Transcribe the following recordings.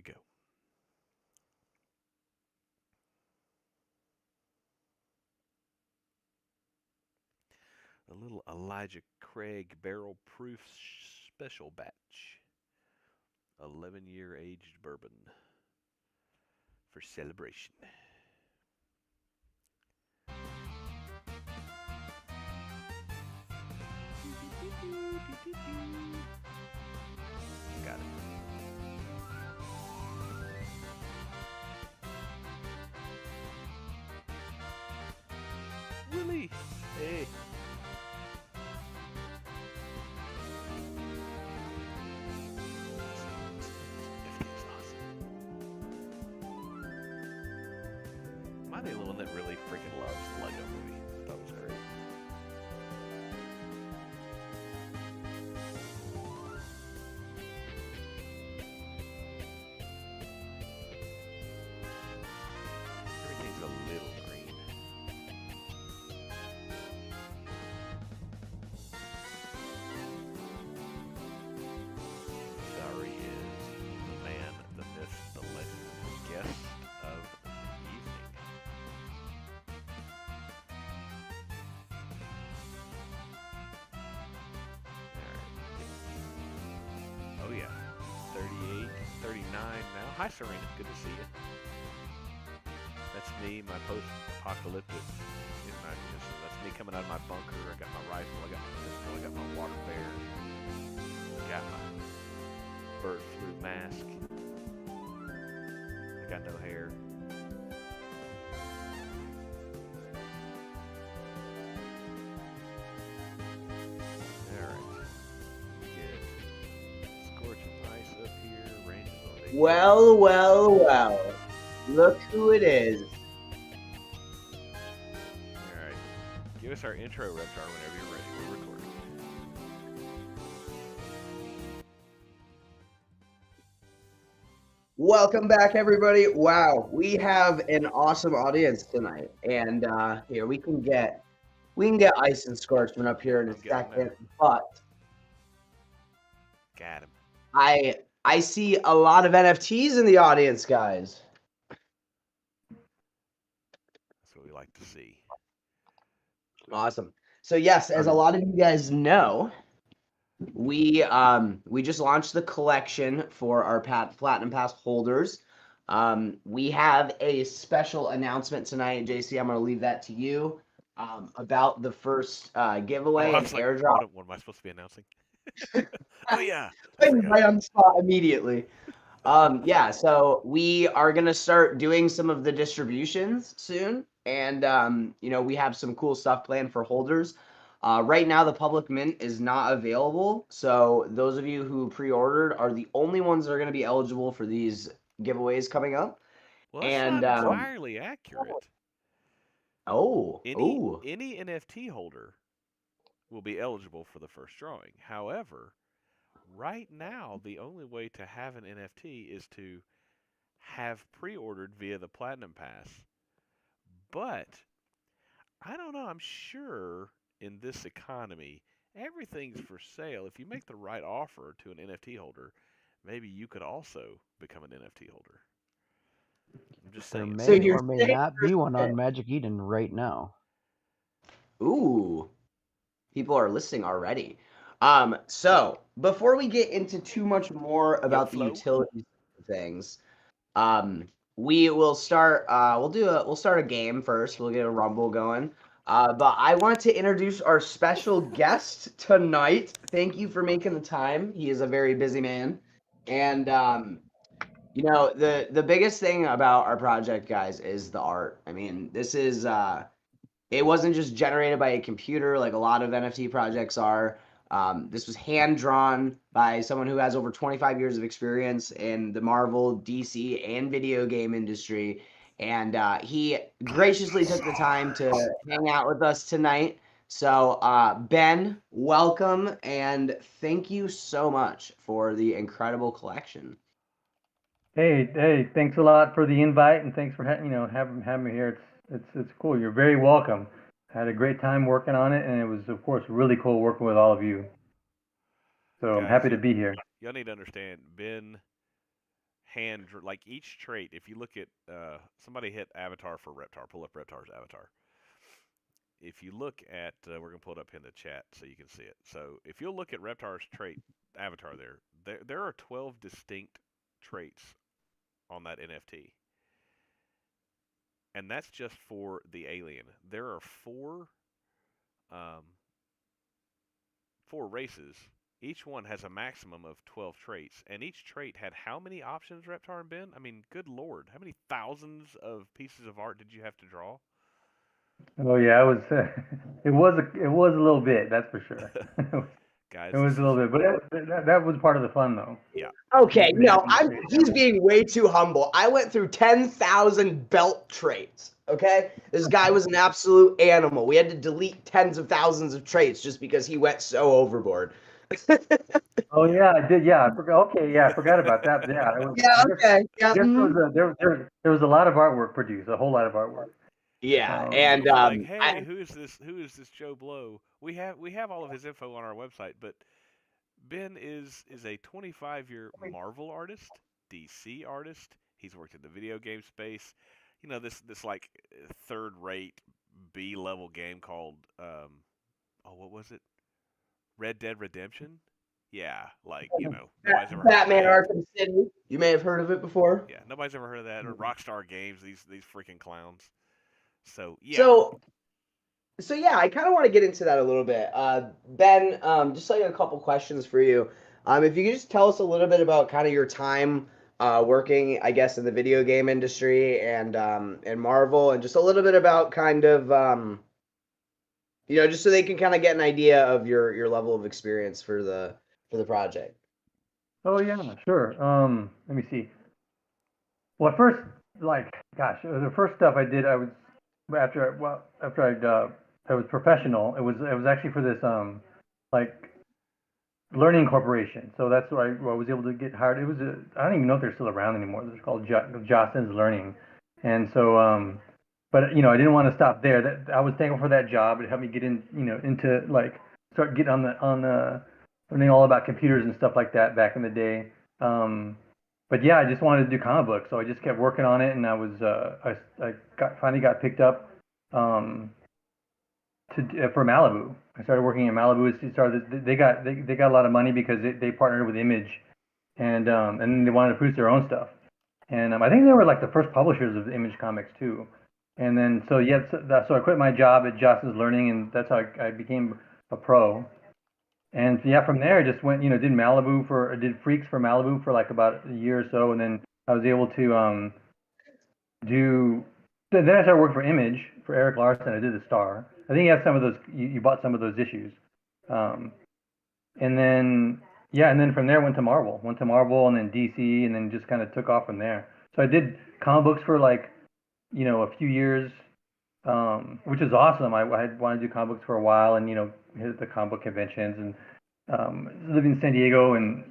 we go. A little Elijah Craig barrel proof special batch. 11-year aged bourbon for celebration. Got it. Willie! Hey! Everything's awesome. Am I the only one that really freaking loves the Lego movie? I thought it was great. Everything's a little green. Sorry is the man, the myth, the legend, the guest of the evening. Alright. Oh yeah. 38, 39 now. Hi Serena, good to see you. That's me, my post-apocalyptic imagination. That's me coming out of my bunker. I got my rifle, I got my pistol, I got my water bear, I got my bird flu mask. I got no hair. Alright. Get scorching ice up here, ranges on 8. Well, well, well. Look who it is. Alright. Give us our intro, Reptar, whenever you're ready. We're recording. Welcome back, everybody. Wow, we have an awesome audience tonight, and here we can get Ice and Scorchman up here in a I'm getting second. there. But Got him. I see a lot of NFTs in the audience, guys. That's what we like to see. Awesome. So yes, as a lot of you guys know, we just launched the collection for our Platinum Pass holders. We have a special announcement tonight, JC. I'm going to leave that to you about the first giveaway and like, airdrop. what am I supposed to be announcing? Oh yeah, Right on the spot immediately. Yeah, so we are going to start doing some of the distributions soon, and we have some cool stuff planned for holders. Right now, the public mint is not available, so those of you who pre-ordered are the only ones that are going to be eligible for these giveaways coming up. well, that's And not entirely accurate. Any oh, NFT holder will be eligible for the first drawing. However, right now the only way to have an NFT is to have pre-ordered via the Platinum Pass. But I don't know, I'm sure in this economy everything's for sale. If you make the right offer to an NFT holder, maybe you could also become an NFT holder. I'm just There saying. so may you're or may saying not be one on Magic Eden right now. ooh, people are listening already. So before we get into too much more about the Flo. utilities of things, we will start. We'll start a game first. We'll get a rumble going. But I want to introduce our special guest tonight. Thank you for making the time. He is a very busy man, and the biggest thing about our project, guys, is the art. I mean, this is it wasn't just generated by a computer like a lot of NFT projects are. This was hand drawn by someone who has over 25 years of experience in the Marvel, DC, and video game industry. And he graciously took the time to hang out with us tonight. So, Ben, welcome, and thank you so much for the incredible collection. Hey, thanks a lot for the invite, and thanks for having me here. It's cool. You're very welcome. I had a great time working on it, and it was, of course, really cool working with all of you. So I'm Guys, happy to be here. Y'all need to understand, Ben like each trait. If you look at somebody hit avatar for Reptar, pull up Reptar's avatar. If you look at, we're gonna pull it up in the chat so you can see it. So if you'll look at Reptar's trait avatar there are 12 distinct traits on that NFT, and that's just for the alien. There are um, four races. Each one has a maximum of 12 traits, and each trait had how many options, Reptar and Ben? I mean, good lord, how many thousands of pieces of art did you have to draw? Oh yeah, it was it was a little bit, that's for sure. Guys, It was a little bit, but that was part of the fun though. yeah. Okay, no, Making he's being way too humble. I went through 10,000 belt traits. Okay, this guy was an absolute animal. We had to delete tens of thousands of traits just because he went so overboard. Oh yeah, I did. Yeah, I forgot. Okay, yeah, I forgot about that. Yeah, it was, Yeah. Okay. I Yeah. guess there was a lot of artwork produced, a whole lot of artwork. Yeah, Some and people are like, hey, I, who is this Joe Blow? We have all of his info on our website, but Ben is a 25-year Marvel artist, DC artist. He's worked in the video game space. You know, this like third-rate B-level game called oh, what was it? Red Dead Redemption? Yeah, like, nobody's ever heard of Batman that. Arkham City. You may have heard of it before. Yeah, nobody's ever heard of that. Or Rockstar Games, these freaking clowns. So, yeah. So yeah, I kind of want to get into that a little bit. Ben, just like a couple questions for you. If you could just tell us a little bit about kind of your time working, I guess, in the video game industry and Marvel, and just a little bit about kind of just so they can kind of get an idea of your level of experience for the project. Oh yeah, sure. Let me see. Well, at first, like, gosh, the first stuff I did, I was after I was professional. It was actually for this like learning corporation. So that's where I was able to get hired. It was I don't even know if they're still around anymore. It's called Jostens Learning, and so but I didn't want to stop there. That I was thankful for that job. It helped me get in, into like start getting on the learning all about computers and stuff like that back in the day. But yeah, I just wanted to do comic books, so I just kept working on it, and I was I finally got picked up for Malibu. I started working in Malibu. They got a lot of money because they partnered with Image, and then they wanted to produce their own stuff. And I think they were like the first publishers of Image Comics too. And then so I quit my job at Johnson's Learning, and that's how I became a pro. And yeah, from there I just went, did Freaks for Malibu for like about a year or so, and then I was able to do. Then I started working for Image for Eric Larson. I did the Star. I think you have some of those. You bought some of those issues, and then from there went to Marvel, and then DC, and then just kind of took off from there. So I did comic books for like a few years, which is awesome. I wanted to do comic books for a while, and hit the comic book conventions, and live in San Diego, and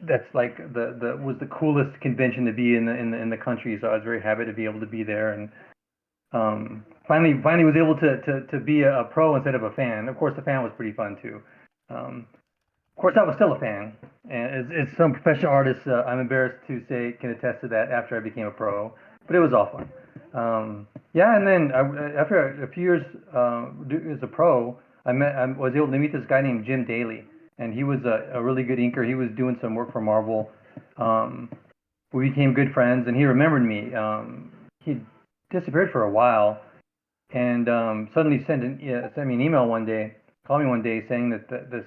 that's like was the coolest convention to be in the country. So I was very happy to be able to be there, and finally was able to be a pro instead of a fan. Of course, the fan was pretty fun too. Of course, I was still a fan, and as some professional artists, I'm embarrassed to say, can attest to that after I became a pro. But it was all fun. Yeah, and then after a few years as a pro, I was able to meet this guy named Jim Daly, and he was a really good inker. He was doing some work for Marvel. We became good friends, and he remembered me. He disappeared for a while, and suddenly sent me an email one day, called me one day, saying that this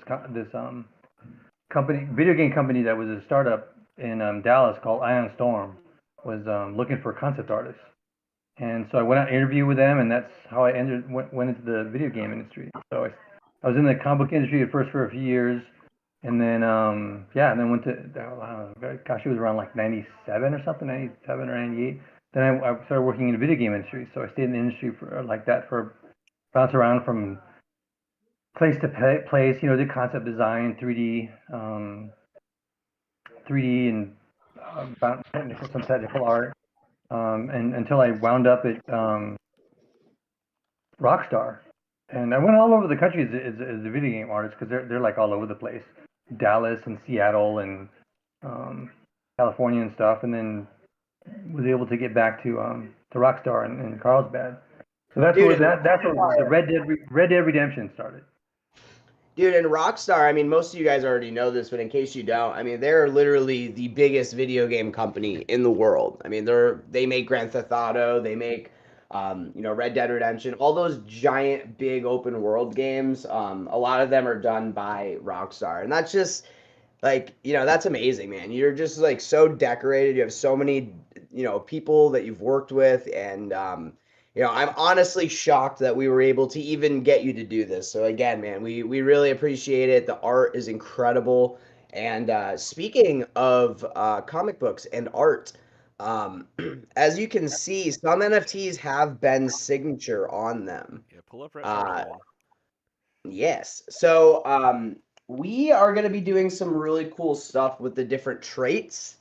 company, video game company that was a startup in Dallas called Ion Storm, was looking for concept artists. And so I went out and interviewed with them, and that's how I went into the video game industry. So I was in the comic book industry at first for a few years, and then and then went to gosh, it was around like 97 or something, 97 or 98. Then I started working in the video game industry. So I stayed in the industry for like that for bounce around from place to place. Did concept design, 3D, 3D, and some technical art. And until I wound up at Rockstar, and I went all over the country as a video game artist because they're like all over the place, Dallas and Seattle and California and stuff, and then was able to get back to Rockstar in Carlsbad. So that's Dude, where that's where the Red Dead Redemption started. Dude, and Rockstar, I mean, most of you guys already know this, but in case you don't, I mean, they're literally the biggest video game company in the world. I mean, they make Grand Theft Auto, they make Red Dead Redemption, all those giant, big open world games. A lot of them are done by Rockstar, and that's just like, that's amazing, man. You're just like so decorated. You have so many, people that you've worked with, and I'm honestly shocked that we were able to even get you to do this. So again, man, we really appreciate it. The art is incredible. And speaking of comic books and art, um, as you can see, some NFTs have Ben's signature on them. Yeah, pull up that first Uh, one. Yes. So we are going to be doing some really cool stuff with the different traits.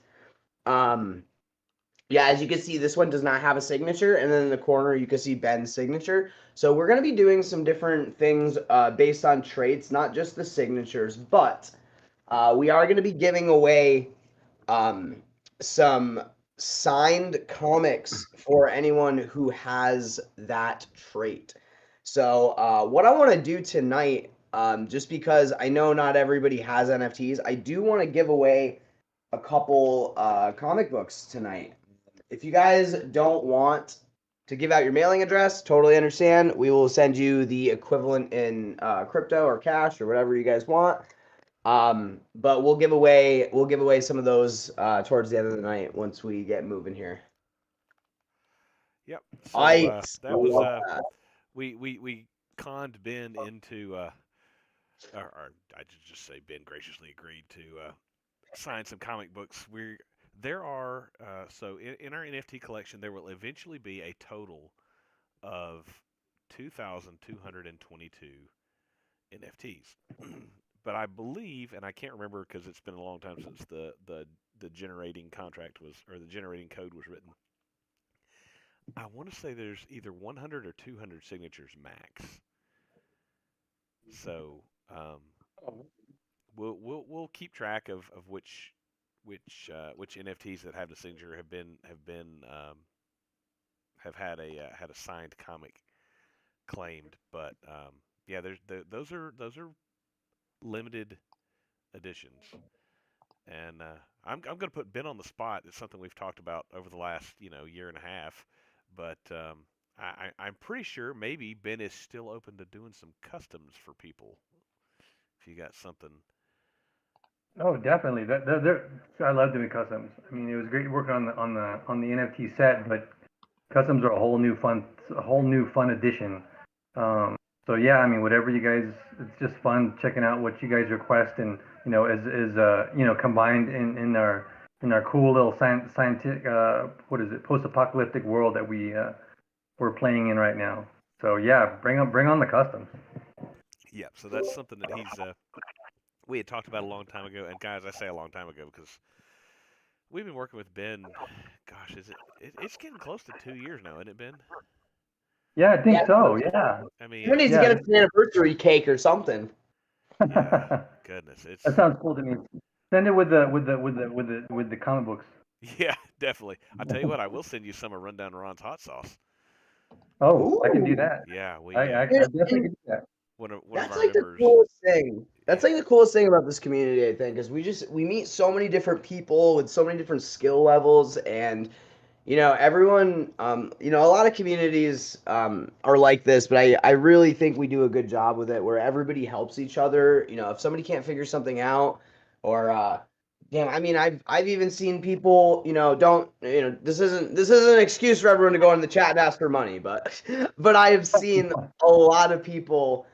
Um, yeah, as you can see, this one does not have a signature, and then in the corner you can see Ben's signature. So we're going to be doing some different things based on traits, not just the signatures, but we are going to be giving away um, some signed comics for anyone who has that trait. So, what I want to do tonight, just because I know not everybody has NFTs, I do want to give away a couple comic books tonight. If you guys don't want to give out your mailing address, totally understand. We will send you the equivalent in crypto or cash or whatever you guys want. But we'll give away some of those towards the end of the night once we get moving here. Yep. So I that was love that. we conned Ben into or I should just say Ben graciously agreed to sign some comic books. There are so in our NFT collection there will eventually be a total of 2,222 NFTs. But I believe, and I can't remember because it's been a long time since the generating contract was, or the generating code was written. I want to say there's either 100 or 200 signatures max. So we'll keep track of which NFTs that have the signature have had a signed comic claimed. But yeah, those are limited editions. And I'm going to put Ben on the spot. It's something we've talked about over the last year and a half, but I'm pretty sure maybe Ben is still open to doing some customs for people. If you got something, Oh, definitely. I love doing customs. I mean, it was great working on the NFT set, but customs are a whole new fun addition. Um, so yeah, I mean, whatever you guys, it's just fun checking out what you guys request, and combined in our cool little scientific what is it, post-apocalyptic world that we're playing in right now. So yeah, bring on the customs. yeah. So that's something that we had talked about a long time ago. And guys, I say a long time ago because we've been working with Ben. Gosh, it's getting close to 2 years now, isn't it, Ben? Yeah, I think Yeah, so. Yeah. I someone mean, needs to Yeah. get us an anniversary cake or something. yeah. Goodness, it's That sounds cool to me. Send it with the comic books. yeah, definitely. I tell you what, I will send you some of Rundown Ron's hot sauce. Oh, I can do Ooh. that. Yeah, I Dude, definitely and can do that. one of that's our like the members. coolest thing. That's Yeah, like the coolest thing about this community, I think, is we meet so many different people with so many different skill levels, and everyone, a lot of communities are like this, but I really think we do a good job with it where everybody helps each other. If somebody can't figure something out, or damn, I mean, I've even seen people, don't, this isn't an excuse for everyone to go in the chat and ask for money, but but I have seen a lot of people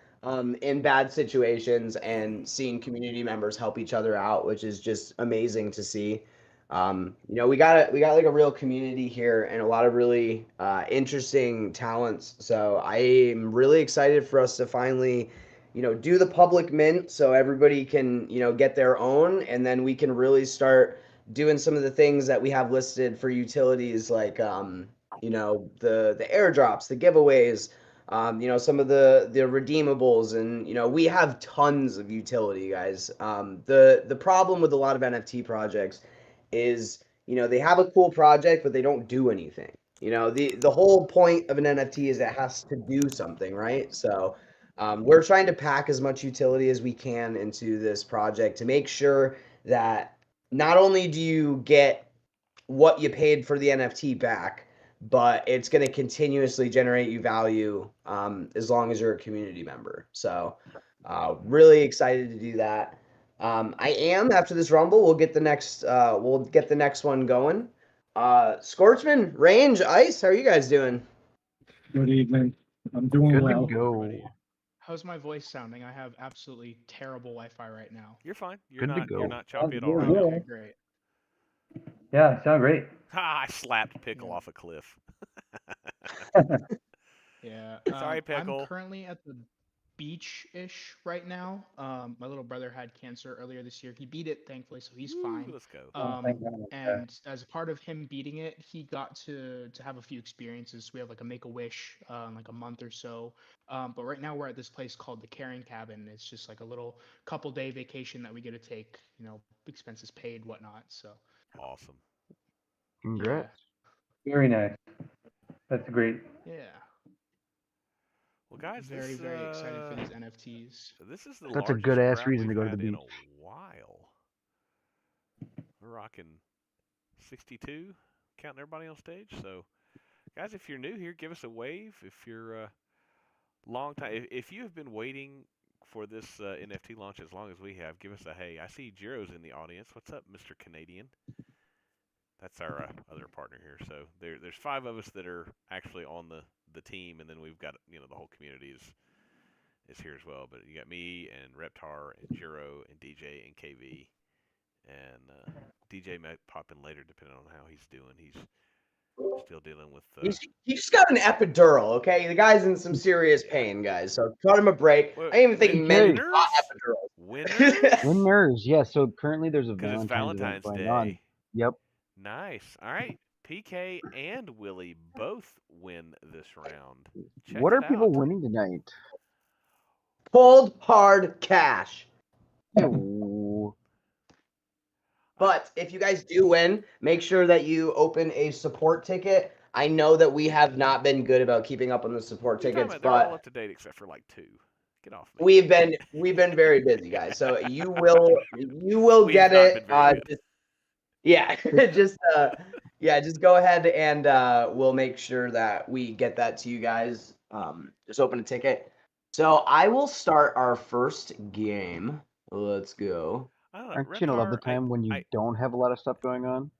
in bad situations and seeing community members help each other out, which is just amazing to see. We got like a real community here and a lot of really interesting talents. So I'm really excited for us to finally, do the public mint so everybody can, get their own, and then we can really start doing some of the things that we have listed for utilities, like the airdrops, the giveaways, some of the redeemables, and we have tons of utility, guys. The problem with a lot of NFT projects is, they have a cool project, but they don't do anything. The whole point of an NFT is it has to do something, right? So we're trying to pack as much utility as we can into this project to make sure that not only do you get what you paid for the NFT back, but it's going to continuously generate you value as long as you're a community member. So really excited to do that. I am after this Rumble. We'll get the next one going. Scorchman, Range, Ice, how are you guys doing? Good evening. I'm doing Good well. to go. Everybody. How's my voice sounding? I have absolutely terrible Wi-Fi right now. You're fine. You're Good to not. You're go. not choppy at all Yeah, right yeah. now. Okay, great. Yeah, sound great. Ha! I slapped Pickle Yeah. off a cliff. Yeah. Sorry, Pickle. I'm currently at the beach-ish right now. My little brother had cancer earlier this year. He beat it, thankfully, so he's Woo, fine. let's go. Thank God. And as a part of him beating it, he got to have a few experiences. We have like a Make-A-Wish in like a month or so. But right now we're at this place called the Caring Cabin. It's just like a little couple-day vacation that we get to take, expenses paid, whatnot. So Awesome. Congrats. Very nice. That's great. yeah. Well, guys, Very, this, very excited for these NFTs. this is the That's a largest good-ass crowd reason to we've go to the had in beach. a while. We're rocking 62, counting everybody on stage. So, guys, if you're new here, give us a wave. If you're long time, if you have been waiting for this NFT launch as long as we have, give us a hey. I see Jiro's in the audience. What's up, Mr. Canadian? That's our other partner here. So there's 5 of us that are actually on the team, and then we've got the whole community is here as well. But you got me and Reptar and Jiro and DJ and KV, and DJ might pop in later depending on how he's doing. He's still dealing with. He just got an epidural, okay? The guy's in some serious pain, guys. So cut him a break. Wait, I didn't even think win- men winners? got epidurals. Winners? Winners, yeah. So currently there's a Because it's Valentine's Valentine's event going Day. on. Yep. Nice. All right. PK and Willie both win this round. Check What it are people out. winning tonight? Cold hard cash. Oh, But if you guys do win, make sure that you open a support ticket. I know that we have not been good about keeping up on the support What are you talking tickets, about? They're all but up to date except for like 2. Get off me. we've been very busy, guys. So you will We've get not it. been very good. Just go ahead and we'll make sure that we get that to you guys. Just open a ticket. So I will start our first game. Let's go. I don't know. aren't you gonna love the Reptar, time when you don't have a lot of stuff going on?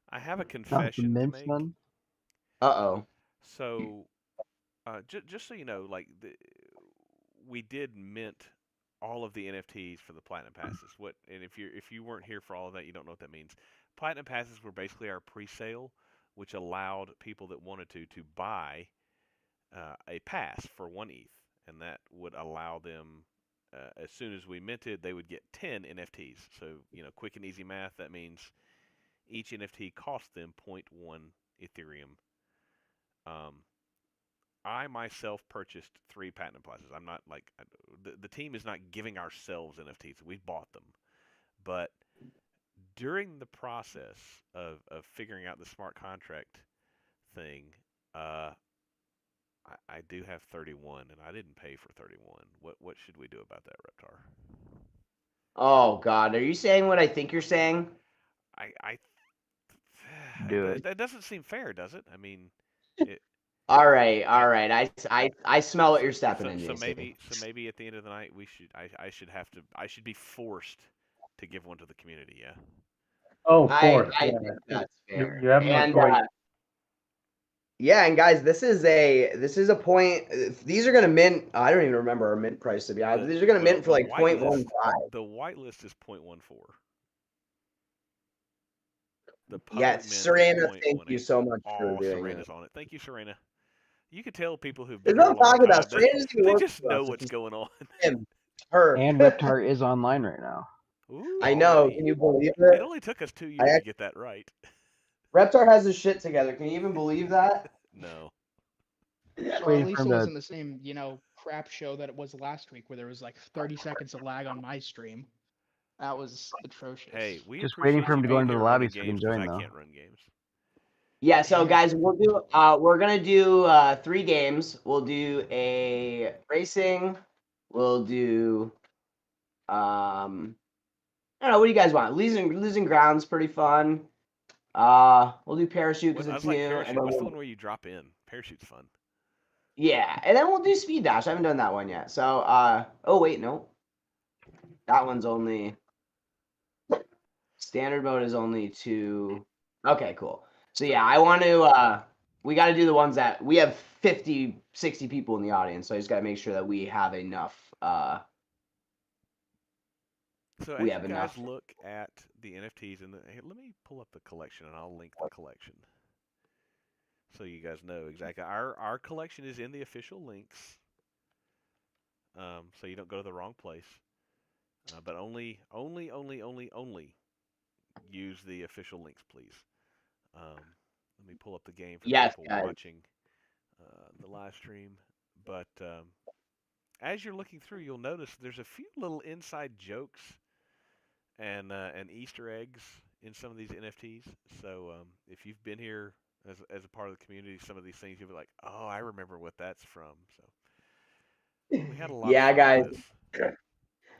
I have a Not the confession to mint's make. none. Uh-oh. So, just so you know, like we did mint all of the NFTs for the platinum passes. And if you weren't here for all of that, you don't know what that means. Platinum passes were basically our pre-sale, which allowed people that wanted to buy a pass for 1 ETH, and that would allow them. As soon as we minted, they would get 10 NFTs. So, quick and easy math, that means each NFT cost them 0.1 Ethereum. I myself purchased 3 platinum passes. I'm not like the team is not giving ourselves NFTs. We bought them, but during the process of figuring out the smart contract thing, I do have 31, and I didn't pay for 31. What should we do about that, Reptar? Oh God, are you saying what I think you're saying? Do it. That doesn't seem fair, does it? I mean, All right. I smell what you're stepping into. so maybe at the end of the night I should be forced to give one to the community. Yeah. Oh, of course. I yeah. think that's fair. You have no And choice. yeah, and guys, this is a point. These are gonna mint. I don't even remember our mint price to be honest. These are gonna mint for like 0.15. The whitelist is 0.14. The Yeah, public mint is Serena, thank you 0.18. so much for Oh, doing Serena's it. on it. Thank you, Serena. You can tell people who've That's been what here a I'm long talking time. about. Serena doesn't even They work just for know us. what's going on. Him, her. And Reptar is online right now. Ooh, I know. already. Can you believe It it? only took us 2 years to get that right. Reptar has his shit together. Can you even believe that? No. Well, at waiting least for it him to- wasn't the same, crap show that it was last week where there was like 30 seconds of lag on my stream. That was atrocious. Hey, we Just waiting appreciate for him you to go being into the here lobby running so we can games because join, I though. can't run games. Yeah, so Damn. guys, we're gonna do 3 games. We'll do a racing. We'll do I don't know, what do you guys want? Losing ground's pretty fun. We'll do parachute because I it's was like new, and parachute. then What's the one where you drop in? Parachute's fun. yeah, and then we'll do speed dash. I haven't done that one yet. So oh wait, no, that one's only standard mode is only 2. Okay, cool. So yeah, I want to. We got to do the ones that we have 50, 60 people in the audience, so I just got to make sure that we have enough. So We as you have guys enough. look at the NFTs and hey, let me pull up the collection and I'll link the collection so you guys know exactly. Our collection is in the official links, so you don't go to the wrong place. But only use the official links, please. Let me pull up the game for the Yes, people guys. watching the live stream. But as you're looking through, you'll notice there's a few little inside jokes and Easter eggs in some of these NFTs. So if you've been here as a part of the community, some of these things you'll be like, oh, I remember what that's from. So we had a lot of Yeah, fun guys. with this.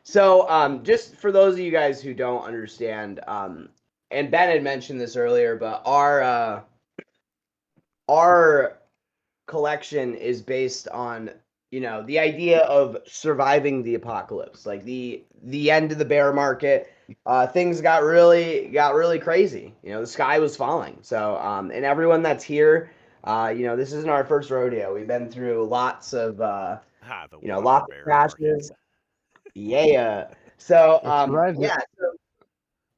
So just for those of you guys who don't understand, and Ben had mentioned this earlier, but our collection is based on the idea of surviving the apocalypse, like the end of the bear market. Things got really crazy. The sky was falling. So and everyone that's here, this isn't our first rodeo. We've been through lots of The water lots of bear crashes. market. Yeah. So It survives it. yeah,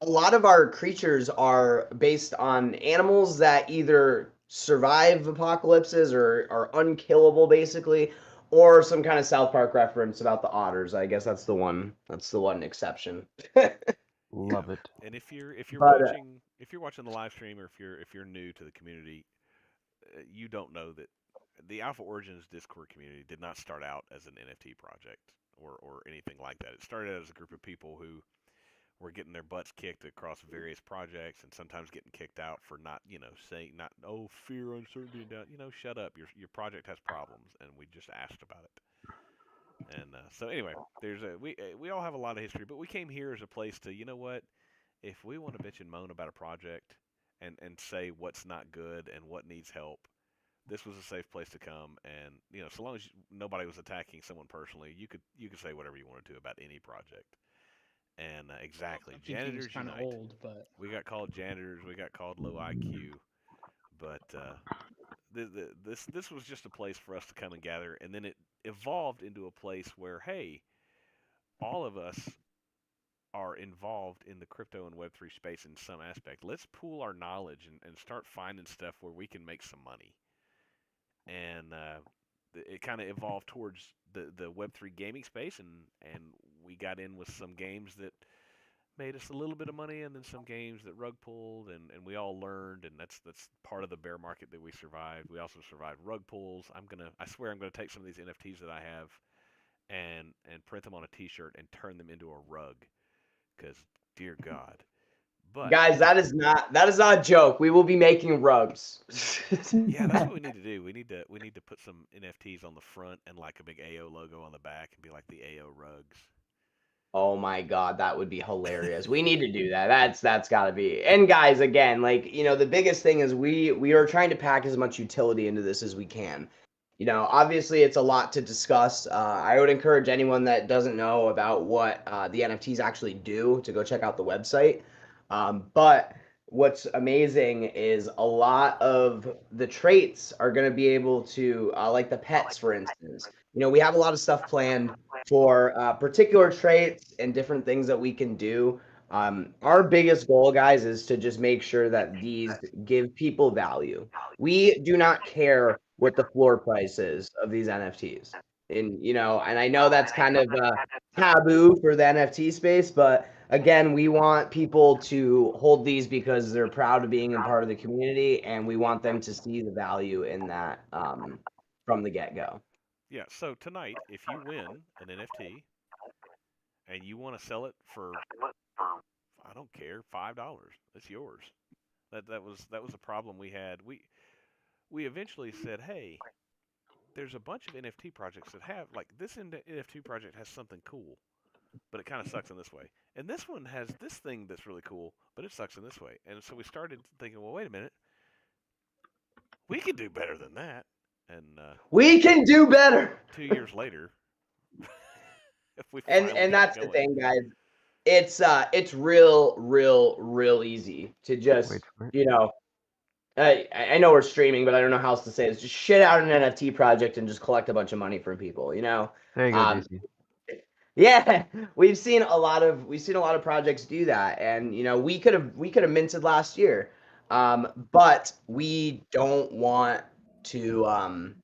a lot of our creatures are based on animals that either survive apocalypses or are unkillable, basically, or some kind of South Park reference about the otters. I guess that's the one. That's the one exception. Love it. And if you're But watching the live stream, or if you're new to the community, you don't know that the Alpha Origins Discord community did not start out as an NFT project or anything like that. It started out as a group of people who were getting their butts kicked across various projects and sometimes getting kicked out for not, saying not fear, uncertainty, and doubt. Shut up. Your project has problems, and we just asked about it. And so anyway, we all have a lot of history, but we came here as a place to, what, if we want to bitch and moan about a project and say what's not good and what needs help, this was a safe place to come. And so long as nobody was attacking someone personally, you could say whatever you wanted to about any project. And exactly, I'm thinking he's janitors kind of unite. old, but We got called janitors. We got called low IQ, but this was just a place for us to come and gather, and then it evolved into a place where, hey, all of us are involved in the crypto and Web3 space in some aspect. Let's pool our knowledge and start finding stuff where we can make some money. And it kind of evolved towards the Web3 gaming space, and we got in with some games that made us a little bit of money, and then some games that rug pulled, and we all learned, and that's part of the bear market that we survived. We also survived rug pulls. I swear I'm gonna take some of these NFTs that I have and print them on a T-shirt and turn them into a rug, because dear God. But guys, that is not a joke. We will be making rugs. yeah, that's what we need to do. We need to put some NFTs on the front and like a big AO logo on the back and be like the AO rugs. Oh my God, that would be hilarious. We need to do that. That's got to be. And guys, again, like, the biggest thing is we are trying to pack as much utility into this as we can. Obviously it's a lot to discuss. I would encourage anyone that doesn't know about what the NFTs actually do to go check out the website. But what's amazing is a lot of the traits are going to be able to, like the pets, for instance. We have a lot of stuff planned for particular traits and different things that we can do. Our biggest goal, guys, is to just make sure that these give people value. We do not care what the floor price is of these NFTs. And I know that's kind of taboo for the NFT space, but again, we want people to hold these because they're proud of being a part of the community, and we want them to see the value in that from the get-go. Yeah, so tonight, if you win an NFT, and you want to sell it for, I don't care, $5, it's yours. That was a problem we had. We eventually said, hey, there's a bunch of NFT projects that have like this NFT project has something cool, but it kind of sucks in this way. And this one has this thing that's really cool, but it sucks in this way. And so we started thinking, well, wait a minute, we can do better than that. And We can do better. 2 years later, we And finally got that's it the going. thing, guys. It's real easy to just, Wait for it. you know, I know we're streaming, but I don't know how else to say it. It's just shit out an NFT project and just collect a bunch of money from people, you know. There you go, JC. Yeah, we've seen a lot of projects do that, and you know we could have minted last year, but we don't want to.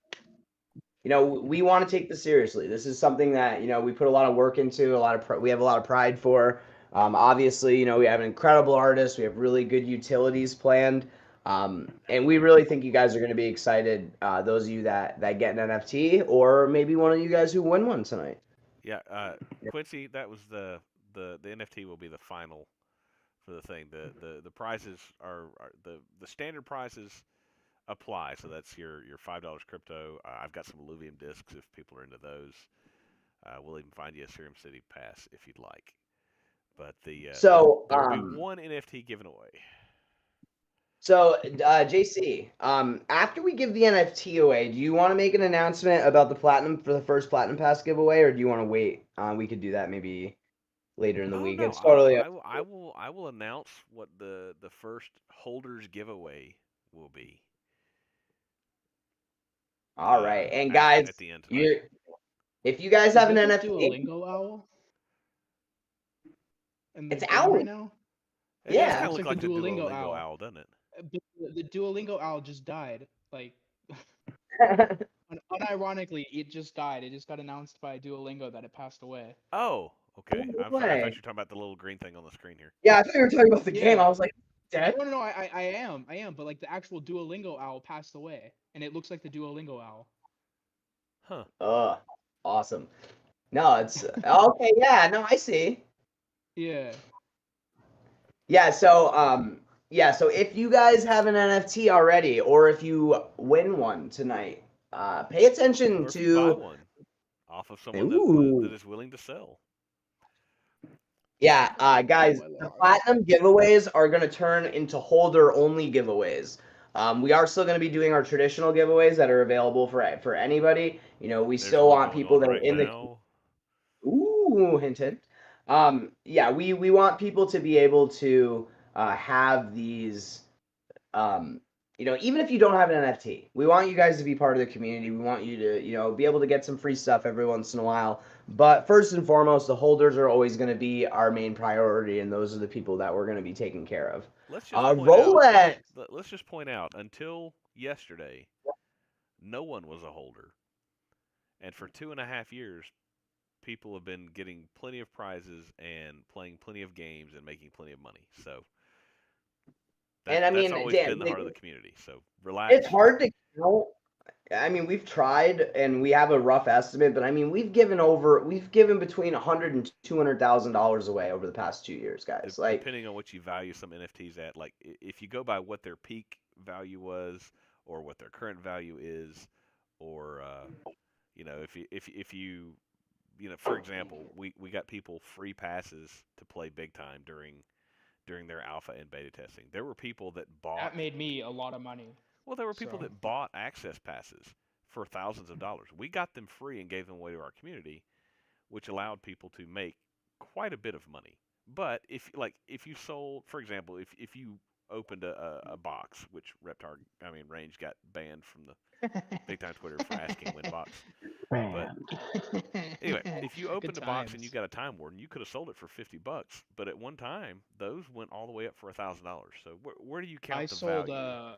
You know, we want to take this seriously. This is something that you know we put a lot of work into, we have a lot of pride for. Obviously, you know we have an incredible artist. We have really good utilities planned, and we really think you guys are going to be excited. Those of you that get an NFT, or maybe one of you guys who win one tonight. Yeah, Quincy, that was the NFT will be the final for the thing. The prizes are the standard prizes apply. So that's your $5 crypto. I've got some Illuvium discs if people are into those. We'll even find you a Serum City pass if you'd like. But So there will be one NFT given away. So, JC, after we give the NFT away, do you want to make an announcement about the first Platinum Pass giveaway, or do you want to wait? We could do that maybe later in the week. No, It's totally up. I will announce what the first holders giveaway will be. All right, and guys, at the end tonight. if you guys have an Is it NFT, the Duolingo owl? In the It's game out. right now? It does Yeah. kind of Looks look like like the the Duolingo Duolingo owl. owl, doesn't it? But the Duolingo owl just died. Like, unironically, it just died. It just got announced by Duolingo that it passed away. Oh, okay. No I thought you way. were talking about the little green thing on the screen here. Yeah, I thought you were talking about the game. Yeah. I was like, dead. No, I am. But like the actual Duolingo owl passed away, and it looks like the Duolingo owl. Huh. Awesome. No, it's okay. Yeah, no, I see. Yeah. Yeah, so so if you guys have an NFT already, or if you win one tonight, pay attention Or if you buy to one off of someone Ooh. that is willing to sell. guys, Oh, my the lord. platinum giveaways are gonna turn into holder only giveaways. We are still gonna be doing our traditional giveaways that are available for anybody. You know, we There's still one want going people on that are right in the now. Ooh, hint, hint. Yeah, we want people to be able to have these, you know, even if you don't have an NFT, we want you guys to be part of the community. We want you to, you know, be able to get some free stuff every once in a while. But first and foremost, the holders are always going to be our main priority, and those are the people that we're going to be taking care of. Let's just point Rolex. out. Let's just point out. Until yesterday, no one was a holder, and for 2.5 years, people have been getting plenty of prizes and playing plenty of games and making plenty of money. So, And I mean, that's always Dan, been the heart of the community. So relax. it's hard to count. I mean, we've tried and we have a rough estimate, but I mean, we've given between $100,000 and $200,000 away over the past 2 years, guys. Like, Depending on what you value some NFTs at, like if you go by what their peak value was or what their current value is, or you know, if you for example, we got people free passes to play big time during their alpha and beta testing. There were people that bought. That made me a lot of money. Well, there were people So- that bought access passes for thousands of dollars. We got them free and gave them away to our community, which allowed people to make quite a bit of money. But if you sold, for example, if you opened a box, which Range got banned from the big time Twitter for asking when box. Man. Anyway, if you opened Good a box and you times. got a Time Warden, you could have sold it for $50. But at one time, those went all the way up for $1,000. So where do you count I the sold value?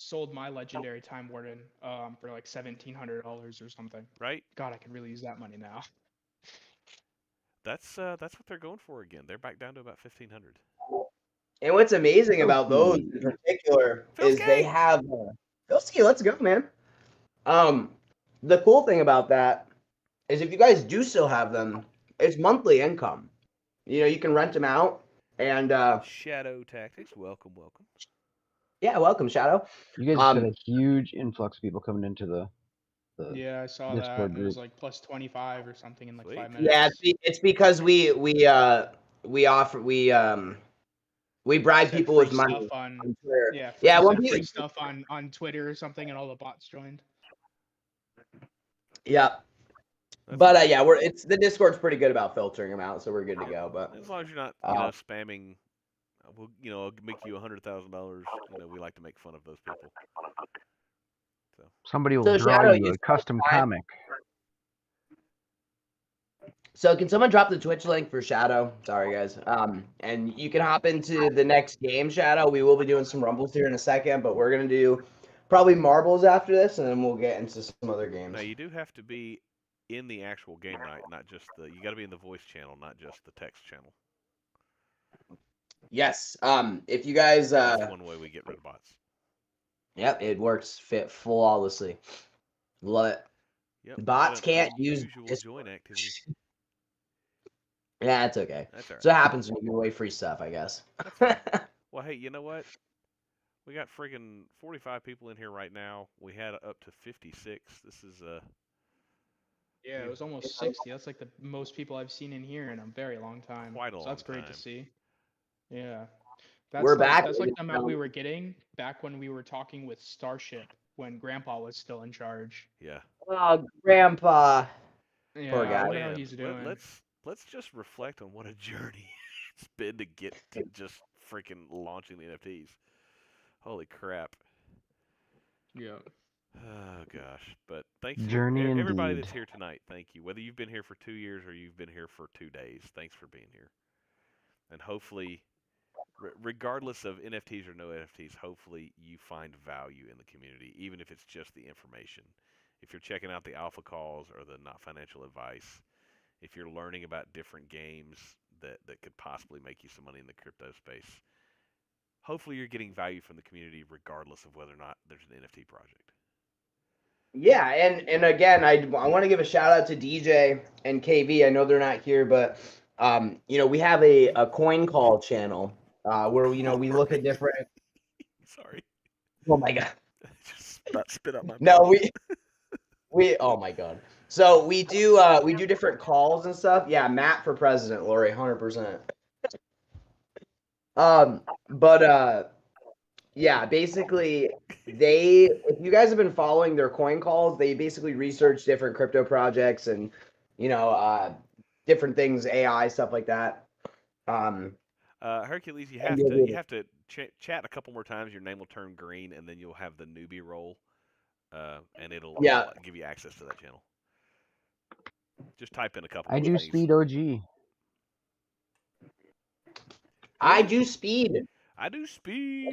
sold my legendary Time Warden for like $1,700 or something. Right? God, I could really use that money now. That's what they're going for again. They're back down to about 1,500. and what's amazing about those in particular is they have Philski, let's go, man. The cool thing about that is if you guys do still have them, it's monthly income. You know, you can rent them out, and Shadow Tactics, welcome. yeah, welcome, Shadow. You guys just had a huge influx of people coming into the Yeah, I saw Discord that. It was group. like plus 25 or something in like Sweet. 5 minutes. Yeah, it's because we bribe Said people free with money stuff on Twitter. yeah, Yeah, when said people, free stuff on Twitter or something, and all the bots joined. yeah. That's But nice. yeah, the Discord's pretty good about filtering them out, so we're good to go. But As long as you're not, spamming, we'll, I'll make you $100,000. We like to make fun of those people. So Somebody will So, draw Shadow, you you a custom said- comic. So can someone drop the Twitch link for Shadow? Sorry, guys. And you can hop into the next game, Shadow. We will be doing some rumbles here in a second, but we're gonna do probably marbles after this, and then we'll get into some other games. now you do have to be in the actual game night, not just you got to be in the voice channel, not just the text channel. Yes. If you guys, That's one way we get rid of bots. yep, it works flawlessly. Love it. Yep. Bots we had an can't use unusual this. join activity. Yeah, that's okay. That's all right. So it happens when you give away free stuff, I guess. That's fine. Well, hey, you know what? We got friggin' 45 people in here right now. We had up to 56. This is Yeah, it was almost 60. That's like the most people I've seen in here in a very long time. Quite a long that's great time. to see. Yeah. That's We're like back. that's like the amount we were getting back when we were talking with Starship when Grandpa was still in charge. yeah. Oh, Grandpa. Yeah, Poor guy. I wonder how Man, he's doing. let's just reflect on what a journey it's been to get to just freaking launching the NFTs. Holy crap. Yeah. Oh gosh, but thanks Journey for everybody indeed. that's here tonight. Thank you. Whether you've been here for 2 years or you've been here for 2 days, thanks for being here. And hopefully, regardless of NFTs or no NFTs, hopefully you find value in the community, even if it's just the information. If you're checking out the alpha calls or the not financial advice, if you're learning about different games that could possibly make you some money in the crypto space, hopefully you're getting value from the community regardless of whether or not there's an NFT project. Yeah, and again, I want to give a shout out to DJ and KV. I know they're not here, but we have a coin call channel where we look at different. Sorry. Oh my god. Just about spit out my No, mouth. we. Oh my god. So we do different calls and stuff. Yeah, Matt for president, Lori, 100%. But yeah, basically if you guys have been following their coin calls, they basically research different crypto projects and different things, AI stuff like that. Hercules, you have to chat a couple more times. Your name will turn green, and then you'll have the newbie role, and it'll give you access to that channel. Just type in a couple. I more do things. speed OG. I do speed. I do speed.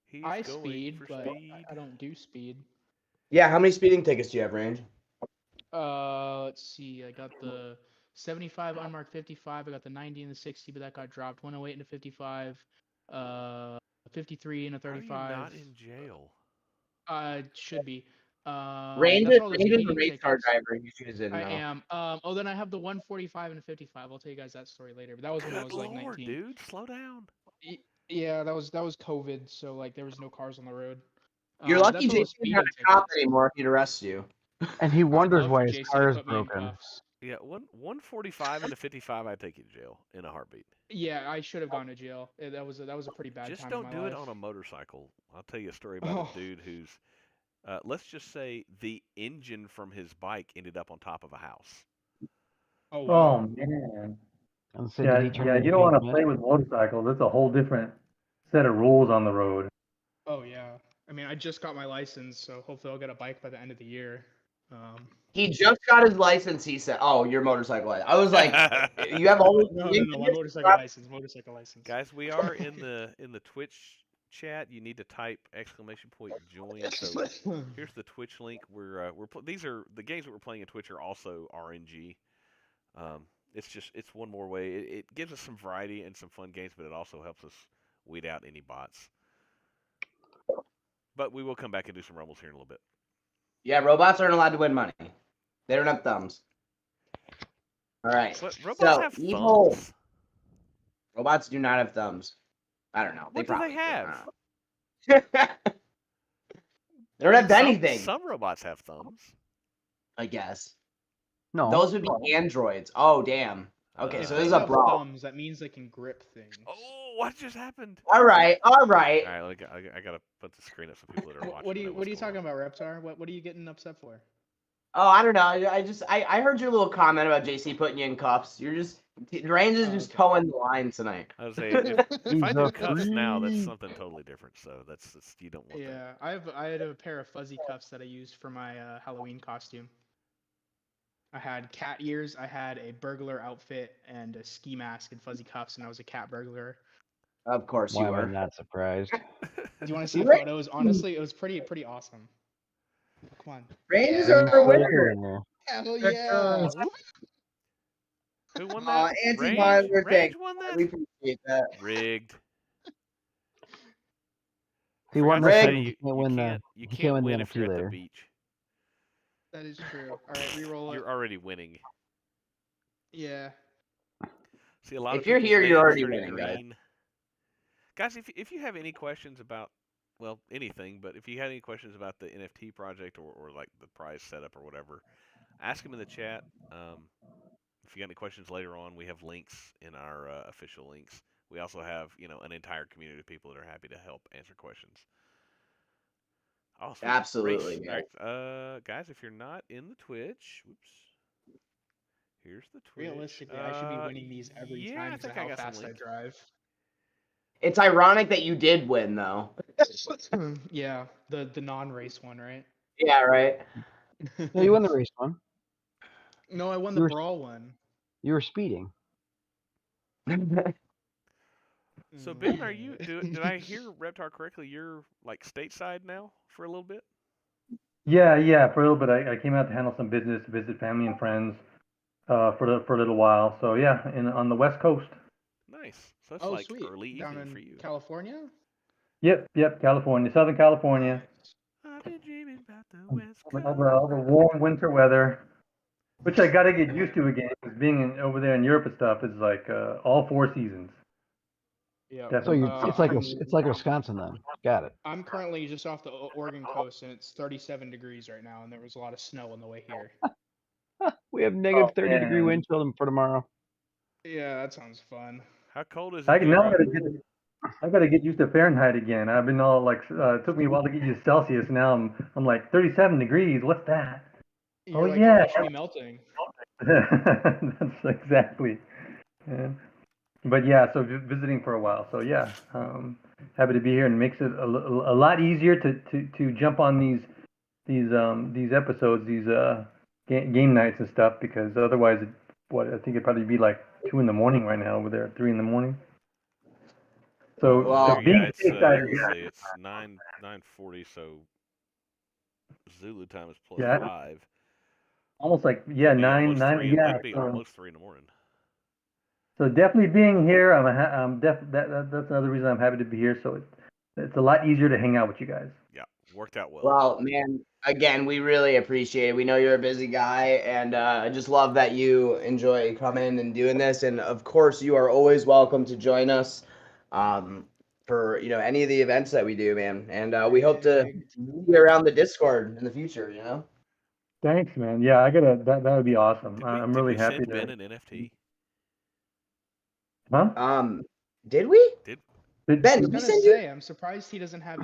He's I going speed, for but speed. I don't do speed. Yeah, how many speeding tickets do you have, Range? Let's see. I got the 75 unmarked 55. I got the 90 and the 60, but that got dropped. 108 and a 55. 53 and a 35. How are you not in jail? Should be. Range That's is all the a speeding race car tickets. driver. You guys didn't I know. am. Then I have the 145 and a 55. I'll tell you guys that story later. But that was when I was like 19. Dude, slow down. Yeah, that was COVID, so like there was no cars on the road. You're lucky that's all the Jason didn't have speeding a cop tickets. anymore if he'd arrest you. And he wonders I'd love why for his Jason car to is put me in broken. cuffs. Yeah, 145 and a 55, I'd take you to jail in a heartbeat. Yeah, I should have gone to jail. That was a pretty bad Just time don't in my do life. it on a motorcycle. I'll tell you a story about a dude who's, let's just say the engine from his bike ended up on top of a house. Oh man. So Yeah, did he turn into you don't want to Pink play Man? with motorcycles. It's a whole different set of rules on the road. Oh yeah. I mean, I just got my license, so hopefully I'll get a bike by the end of the year. He just got his license. He said, "Oh, your motorcycle license." I was like, "You have all No, my motorcycle license. Guys, we are in the Twitch chat. You need to type !join. So here's the Twitch link. These are the games that we're playing in Twitch are also RNG. It's one more way. It gives us some variety and some fun games, but it also helps us weed out any bots. But we will come back and do some rumbles here in a little bit. Yeah, robots aren't allowed to win money. They don't have thumbs. All right. What robots So have evil thumbs? robots do not have thumbs. I don't know. What do they probably have? do. They don't have Some anything. some robots have thumbs. I guess No. those would be androids. Oh damn. Okay, If so Uh, this they is a have brawl. thumbs, that means they can grip things. Oh, what just happened? All right. All right, I gotta put the screen up so people that are watching. What are know you what's talking going on. about, Reptar? What are you getting upset for? Oh, I don't know. I heard your little comment about JC putting you in cuffs. Reigns is Oh, just okay. towing the line tonight. I was saying if I He's do a cuffs now, that's freak. something totally different. So that's you don't want that. Yeah, I had a pair of fuzzy cuffs that I used for my Halloween costume. I had cat ears, I had a burglar outfit, and a ski mask and fuzzy cuffs, and I was a cat burglar. Of course Why you am I were. not surprised? Do you want to see the Reigns- photos? Honestly, it was pretty awesome. Come on. Reigns Yeah. are a Reigns winner. in there. Hell yeah! Who won Aw, that? anti-Miler, Range thanks. won that. We appreciate that. Rigged. If he won Forgot this to say, segment, you he can't can't win the win if you're NFT at the later. beach. That is true. All right, re-roll it. You're already winning. Yeah. See, a lot of If you're people's here, you're names already turning winning, guys. green. Guys, if you have any questions about, well, anything, but if you had any questions about the NFT project or like the prize setup or whatever, ask them in the chat. If you got any questions later on, we have links in our official links. We also have, an entire community of people that are happy to help answer questions. Oh, sweet. Absolutely, Race. man. All right, guys, if you're not in the Twitch, whoops. Here's the Twitch. Realistically, I should be winning these every yeah, time I because of think I how got some fast I link. drive. It's ironic that you did win, though. Yeah, the non-race one, right? Yeah, right. No, you won the race one. No, I won You the were- brawl one. You were speeding. So Ben, are you? Did I hear Reptar correctly? You're like stateside now for a little bit. Yeah. For a little bit, I came out to handle some business, visit family and friends, for a little while. So yeah, on the West Coast. Nice. So it's Oh, like sweet. early Down evening in for you. California? Yep, California, Southern California. Nice. I've been dreaming about the West Coast. All the warm winter weather, which I got to get used to again, because being over there in Europe and stuff is like all 4 seasons. Yeah. So you, Definitely. it's like Wisconsin then. Got it. I'm currently just off the Oregon coast, and it's 37 degrees right now, and there was a lot of snow on the way here. We have negative 30-degree man. wind chill for tomorrow. Yeah, that sounds fun. How cold is I it? now I gotta get used to Fahrenheit again. I've been all like, it took me a while to get used to Celsius. Now I'm like 37 degrees. What's that? You're like, yeah. I should be melting. That's exactly. Yeah. But yeah, so visiting for a while. So yeah, happy to be here, and makes it a lot easier to jump on these episodes, these game nights and stuff, because otherwise, I think it'd probably be like 2 in the morning right now over there, 3 in the morning. So Well, yeah, it's stateside, let's see, it's 9:40, so Zulu time is plus Yeah. 5. almost like It'd be almost 9, three. yeah. It'd be So, almost 3 in the morning. so definitely being here, that's another reason I'm happy to be here. So it's a lot easier to hang out with you guys. Yeah, worked out well. Well, man, again, we really appreciate it. We know you're a busy guy, and I just love that you enjoy coming and doing this. And of course, you are always welcome to join us for any of the events that we do, man. And we hope to be around the Discord in the future. Thanks, man. Yeah, I gotta. That would be awesome. I'm really we happy send to. Ben an NFT? Huh? Did we? Did Did- Ben, I was did we gonna send you? say, I'm surprised he doesn't have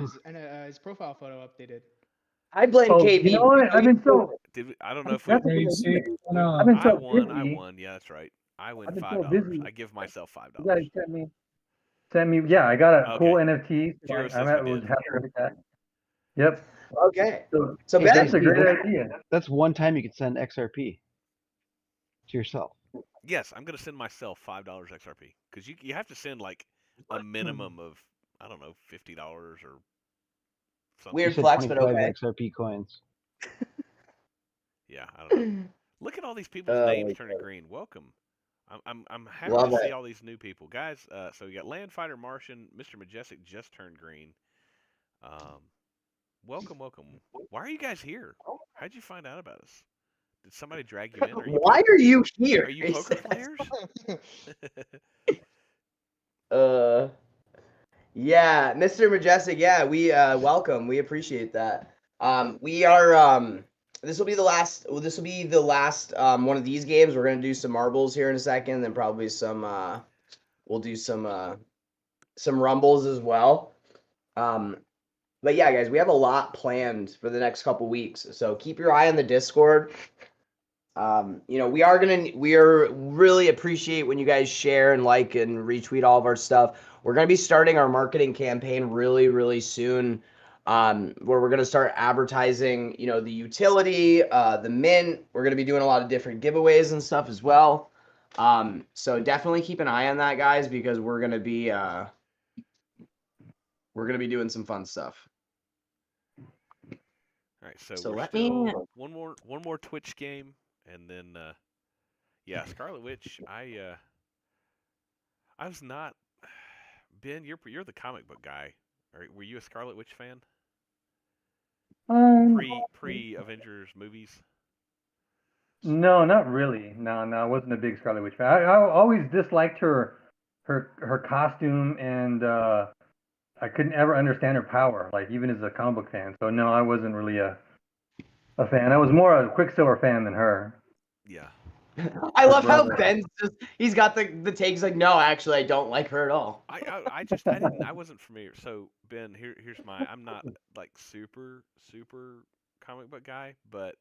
his profile photo updated. I blame Oh, KB. you know what? I've been so. did we, I don't know if we. That's Hey, what see, I've been I so won. I busy. won. Yeah, that's right. I win I've been so $5. busy. I give myself $5. You guys sent me. Yeah, I got a cool Okay. NFT. So Jiro I'm says we was did. happy with that. Yep. Okay. So, So Hey, Ben, that's a great that's- idea. That's one time you could send XRP to yourself. Yes, I'm gonna send myself $5 XRP because you have to send like a minimum of, I don't know, $50 or something. Weird You said flex, but 25 okay. XRP coins. Yeah, I don't know. Look at all these people's Oh, names my turning green. Welcome. I'm happy Love to it. see all these new people, guys. So we got Landfighter Martian, Mr. Majestic just turned green. Welcome. Why are you guys here? How'd you find out about us? Did somebody drag you in? Why are you here? Are you poker players? Yeah, Mr. Majestic. Yeah, we welcome. We appreciate that. We are this will be the last. Well, this will be the last one of these games. We're gonna do some marbles here in a second, then probably some. We'll do some rumbles as well. But yeah, guys, we have a lot planned for the next couple weeks. So keep your eye on the Discord. We are really appreciate when you guys share and like and retweet all of our stuff. We're gonna be starting our marketing campaign really, really soon, where we're gonna start advertising, the utility, the mint. We're gonna be doing a lot of different giveaways and stuff as well. So definitely keep an eye on that, guys, because we're gonna be doing some fun stuff. All right, so So we're let still me- one more Twitch game, and then yeah, Scarlet Witch. I was not Ben. You're the comic book guy. Were you a Scarlet Witch fan? Pre Avengers movies. No, not really. No, I wasn't a big Scarlet Witch fan. I always disliked her costume, and I couldn't ever understand her power, like even as a comic book fan. So no, I wasn't really a fan. I was more a Quicksilver fan than her. Yeah. I love how brother. Ben's he's got the takes like, no, actually, I don't like her at all. I wasn't familiar. So Ben, here's I'm not like super comic book guy, but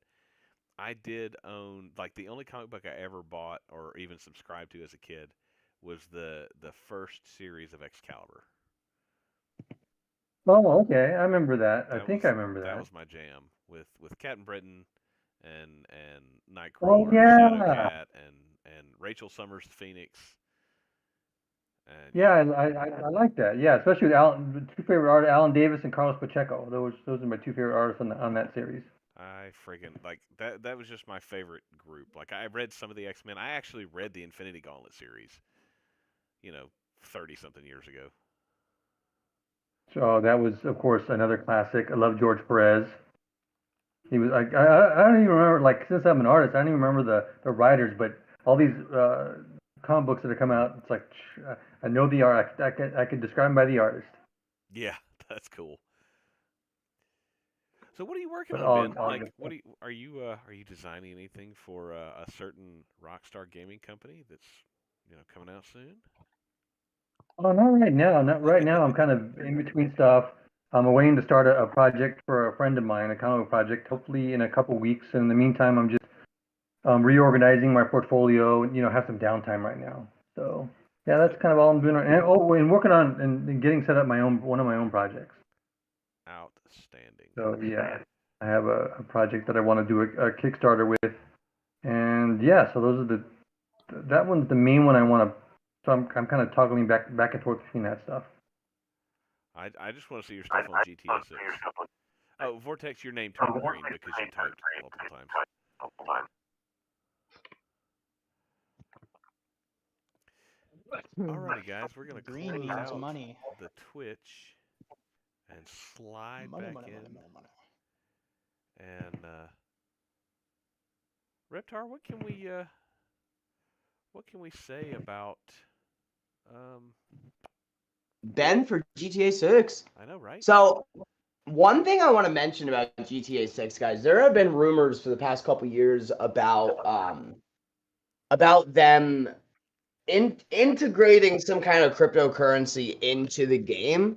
I did own, like, the only comic book I ever bought or even subscribed to as a kid was the first series of Excalibur. Oh, okay. I remember that. I think was- I remember That that. was my jam with Captain Britain and Oh, Nightcrawler, yeah. Shadowcat, and Rachel Summers the Phoenix. And Yeah, I like that. Yeah, especially with the two favorite artists, Alan Davis and Carlos Pacheco. Those are my two favorite artists on that series. I friggin' like that. That was just my favorite group. Like, I read some of the X-Men. I actually read the Infinity Gauntlet series. 30 something years ago. So that was, of course, another classic. I love George Perez. He was like, I don't even remember, like, since I'm an artist, I don't even remember the writers, but all these comic books that have come out, it's like, I know the art. I could describe them by the artist. Yeah, that's cool. So what are you working But on, Ben? all Like, good what are you designing anything for a certain Rockstar gaming company that's coming out soon? Oh, not right now. Not right now. I'm kind of in between stuff. I'm waiting to start a project for a friend of mine, a comic book project, hopefully in a couple weeks. And in the meantime, I'm just reorganizing my portfolio and, have some downtime right now. So yeah, that's kind of all I'm doing. And working on and getting set up one of my own projects. Outstanding. So yeah, I have a project that I want to do a Kickstarter with. And yeah, so those are that one's the main one I want to. So I'm kind of toggling back and forth between that stuff. I just want to see your stuff on GTA 6. Oh, Vortex, your name turned green because you typed multiple times. Alrighty, guys, we're gonna Green close means out money. the Twitch and slide Money, back money, in. money, money, money. And Reptar, what can we say about Ben for GTA 6. I know, right? So one thing I want to mention about GTA 6, guys, there have been rumors for the past couple years about them integrating some kind of cryptocurrency into the game.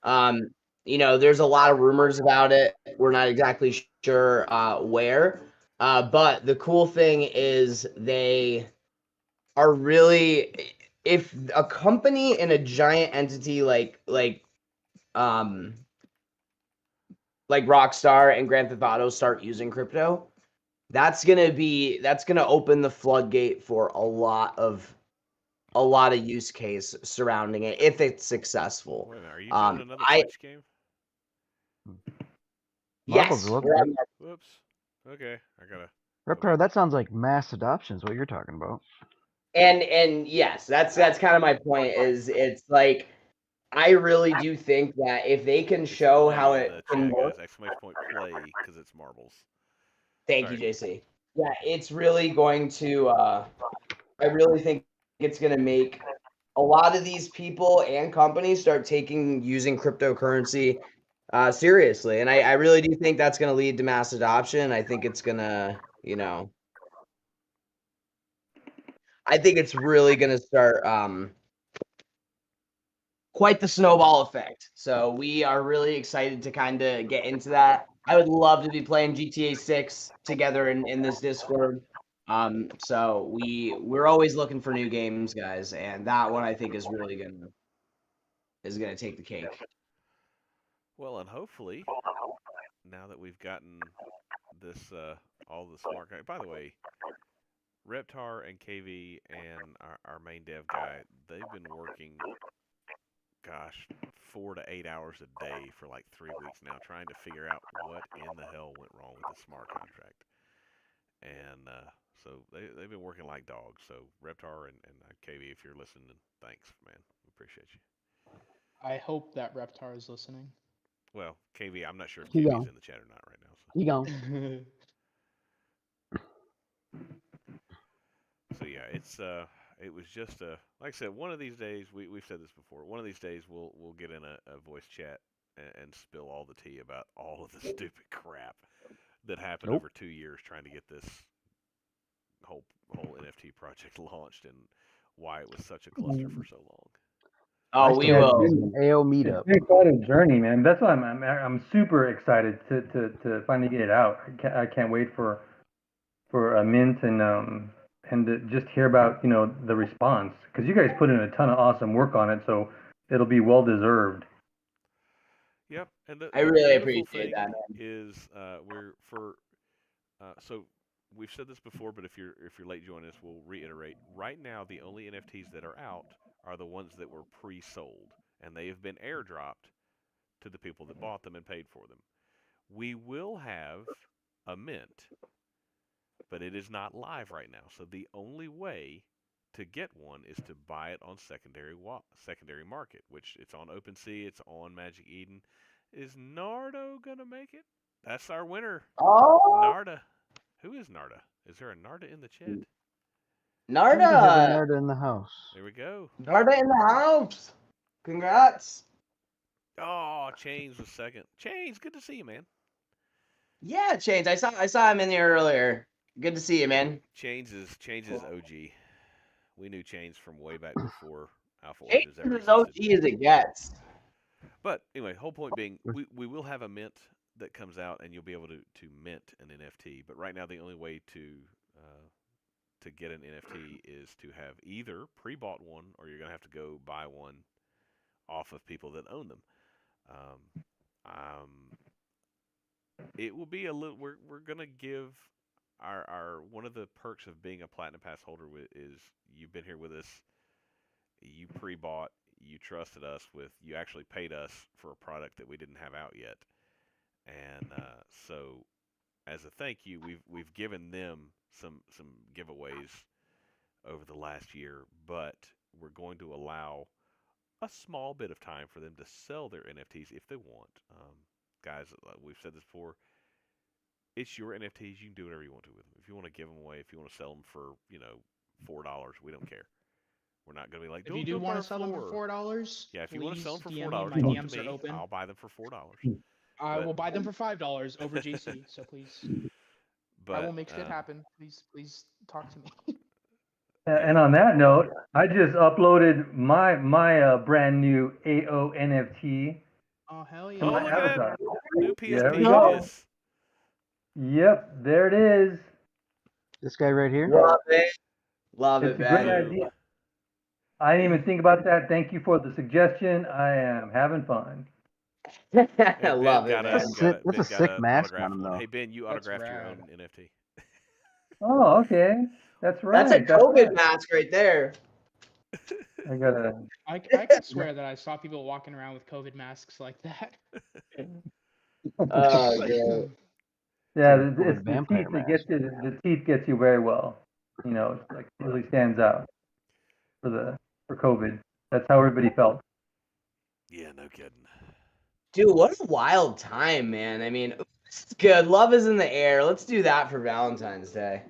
There's a lot of rumors about it. We're not exactly sure where. But the cool thing is they are really, if a company and a giant entity like Rockstar and Grand Theft Auto start using crypto, that's gonna open the floodgate for a lot of use case surrounding it if it's successful. Wait a minute, are you doing another I Twitch game? Marbles yes, love we're it. on Whoops. Okay, I gotta. Reptar, that sounds like mass adoption is what you're talking about. and yes, that's kind of my point. Is it's like I really do think that if they can It's show play how in it the can chat, work. guys! Exclamation point play because it's marbles. Thank Sorry. you, JC. Yeah, it's really going to. I really think it's going to make a lot of these people and companies start using cryptocurrency seriously, and I really do think that's going to lead to mass adoption. I think it's going to, I think it's really going to start quite the snowball effect. So we are really excited to kind of get into that. I would love to be playing GTA 6 together in this Discord. So we're always looking for new games, guys, and that one I think is really gonna take the cake. Well, and hopefully, now that we've gotten this, all the smart guy. By the way, Reptar and KV and our main dev guy, they've been working, gosh, 4 to 8 hours a day for like 3 weeks now, trying to figure out what in the hell went wrong with the smart contract. And so they've been working like dogs. So Reptar and KV, if you're listening, thanks, man. We appreciate you. I hope that Reptar is listening. Well, KV, I'm not sure if He KV's gone. in the chat or not right now. He gone. So yeah, it was just like I said, one of these days we've said this before. One of these days we'll get in a voice chat and spill all the tea about all of the stupid crap that happened over 2 years trying to get this whole NFT project launched and why it was such a cluster for so long. Oh, we Yeah, will. it's AO It's meetup. been quite a journey, man. That's why I'm super excited to finally get it out. I can't wait for a mint and to just hear about the response, because you guys put in a ton of awesome work on it, so it'll be well deserved. Yep, and I the really beautiful appreciate thing that, man. is we're for so we've said this before, but if you're late joining us, we'll reiterate. Right now, the only NFTs that are out are the ones that were pre-sold, and they have been airdropped to the people that bought them and paid for them. We will have a mint, but it is not live right now. So the only way to get one is to buy it on secondary market, which it's on OpenSea, it's on Magic Eden. Is Nardo gonna make it? That's our winner, Oh, Narda. Who is Narda? Is there a Narda in the chat? We have a Narda, Narda in the house. There we go. Narda in the house. Congrats. Oh, Chains was second. Chains, good to see you, man. Yeah, Chains. I saw him in there earlier. Good to see you, man. Chains is OG. We knew Chains from way back before Alpha Chains Origins ever is as OG existed. as it gets. But anyway, whole point being, we will have a mint that comes out, and you'll be able to mint an NFT. But right now, the only way to get an NFT is to have either pre-bought one, or you're gonna have to go buy one off of people that own them. It will be a little. We're gonna give our one of the perks of being a Platinum Pass holder is you've been here with us. You pre-bought. You trusted us with. You actually paid us for a product that we didn't have out yet, and so as a thank you, we've given them some giveaways over the last year, but we're going to allow a small bit of time for them to sell their NFTs if they want. Guys, we've said this before. It's your NFTs. You can do whatever you want to with them. If you want to give them away, if you want to sell them for $4, we don't care. We're not going to be like, If you do want to sell them for $4, yeah, if you want to sell them for DM $4, me. My talk DMs to are me. open. I'll buy them for $4. I But- will buy them for $5 over GC. So please, But I will make shit happen. Please talk to me. And on that note, I just uploaded my brand new AO NFT Oh hell to yeah! Oh, my look at that. avatar. New There we PSP go. is. Yep, there it is. This guy right here. Love it. Love It's it, a great man. Boom. idea. I didn't even think about that. Thank you for the suggestion. I am having fun. I love it, got man. That's a sick mask autographed on him, one. though. Hey Ben, you That's autographed your rad. own NFT. Oh, okay. That's right. That's a That's COVID right. mask right there. I gotta. I could swear that I saw people walking around with COVID masks like that. Oh, good. Yeah, It's like a it's the vampire teeth that gets mask. you. The teeth gets you very well. It's like really stands out for COVID. That's how everybody felt. Yeah, no kidding. Dude, what a wild time, man. I mean, It's good. Love is in the air. Let's do that for Valentine's Day.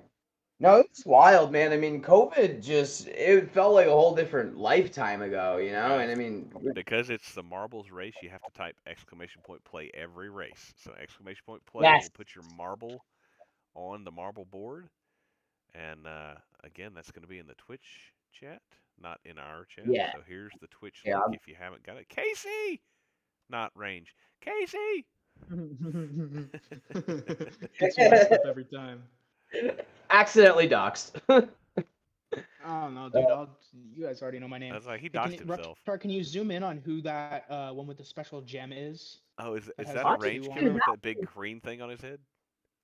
No, it's wild, man. I mean, COVID it felt like a whole different lifetime ago, you know? And Guys, I mean, because it's the marbles race, you have to type exclamation point play every race. So exclamation point play yes. will put your marble on the marble board. And again, that's going to be in the Twitch chat, not in our chat. Yeah. So here's the Twitch Yeah. link if you haven't got it. Casey! Not range. Casey! Gets you messed up every time. Accidentally doxed. Oh no, dude! You guys already know my name. That's like he Hey, doxed himself. Can you zoom in on who that one with the special gem is? Oh, is has that the a range two on killer it? with that big green thing on his head?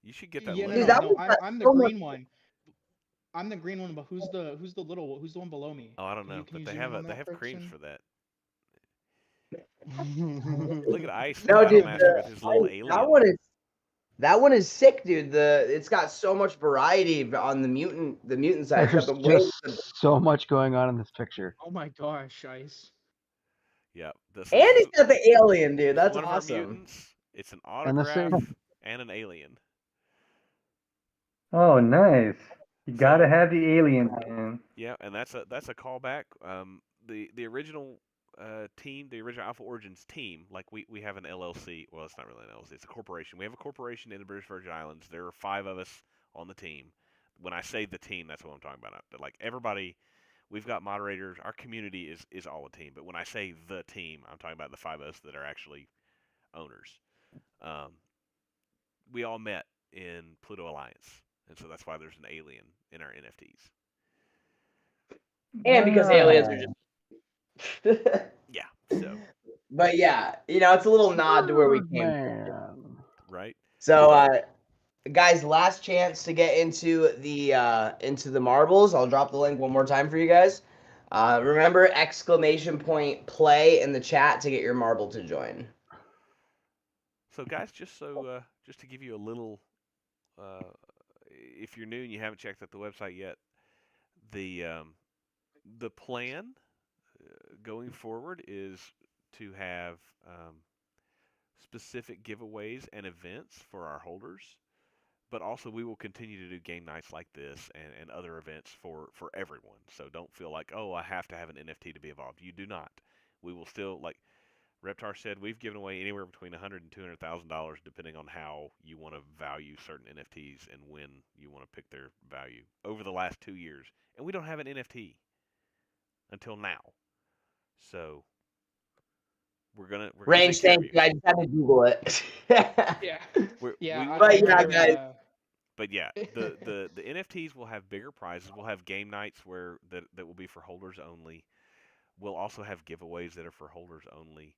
You should get that Yeah, look. Dude, that no. was I'm the so much- green one. I'm the green one, but who's the one below me? Oh, I don't know, Can but you they zoom have in on they that have creams person? for that. Look at Ice, the No, Battle dude, Master with his little alien. that one is sick, dude. It's got so much variety on the mutant side. It's got There's the wings. just so much going on in this picture. Oh my gosh, Ice. Yeah, And he's got the alien, dude. this is That's one of our awesome. mutants. It's an And the autograph same. and an alien. Oh, nice. You gotta have the aliens, man. Yeah, and that's a callback. The original team, the original Alpha Origins team, like we have an LLC. Well, it's not really an LLC. It's a corporation. We have a corporation in the British Virgin Islands. There are 5 of us on the team. When I say the team, that's what I'm talking about. Like everybody, we've got moderators. Our community is all a team. But when I say the team, I'm talking about the 5 of us that are actually owners. Um, we all met in Pluto Alliance, and so that's why there's an alien in our NFTs. And because aliens are just. Yeah. So. But yeah, it's a little nod to where we came from. Man. Right. So, guys, last chance to get into the marbles. I'll drop the link one more time for you guys. Remember exclamation point play in the chat to get your marble to join. So, guys, just to give you a little, if you're new and you haven't checked out the website yet, the plan going forward is to have specific giveaways and events for our holders, but also we will continue to do game nights like this and other events for everyone. So don't feel like, oh, I have to have an NFT to be involved. You do not. We will still, like Reptar said, we've given away anywhere between $100,000 and $200,000 depending on how you want to value certain NFTs and when you want to pick their value over the last 2 years. And we don't have an NFT until now. So we're gonna Range, take care of thank you. I just had to Google it. Yeah. We Yeah. will But take yeah, care of guys. But yeah, the NFTs will have bigger prizes. We'll have game nights that will be for holders only. We'll also have giveaways that are for holders only.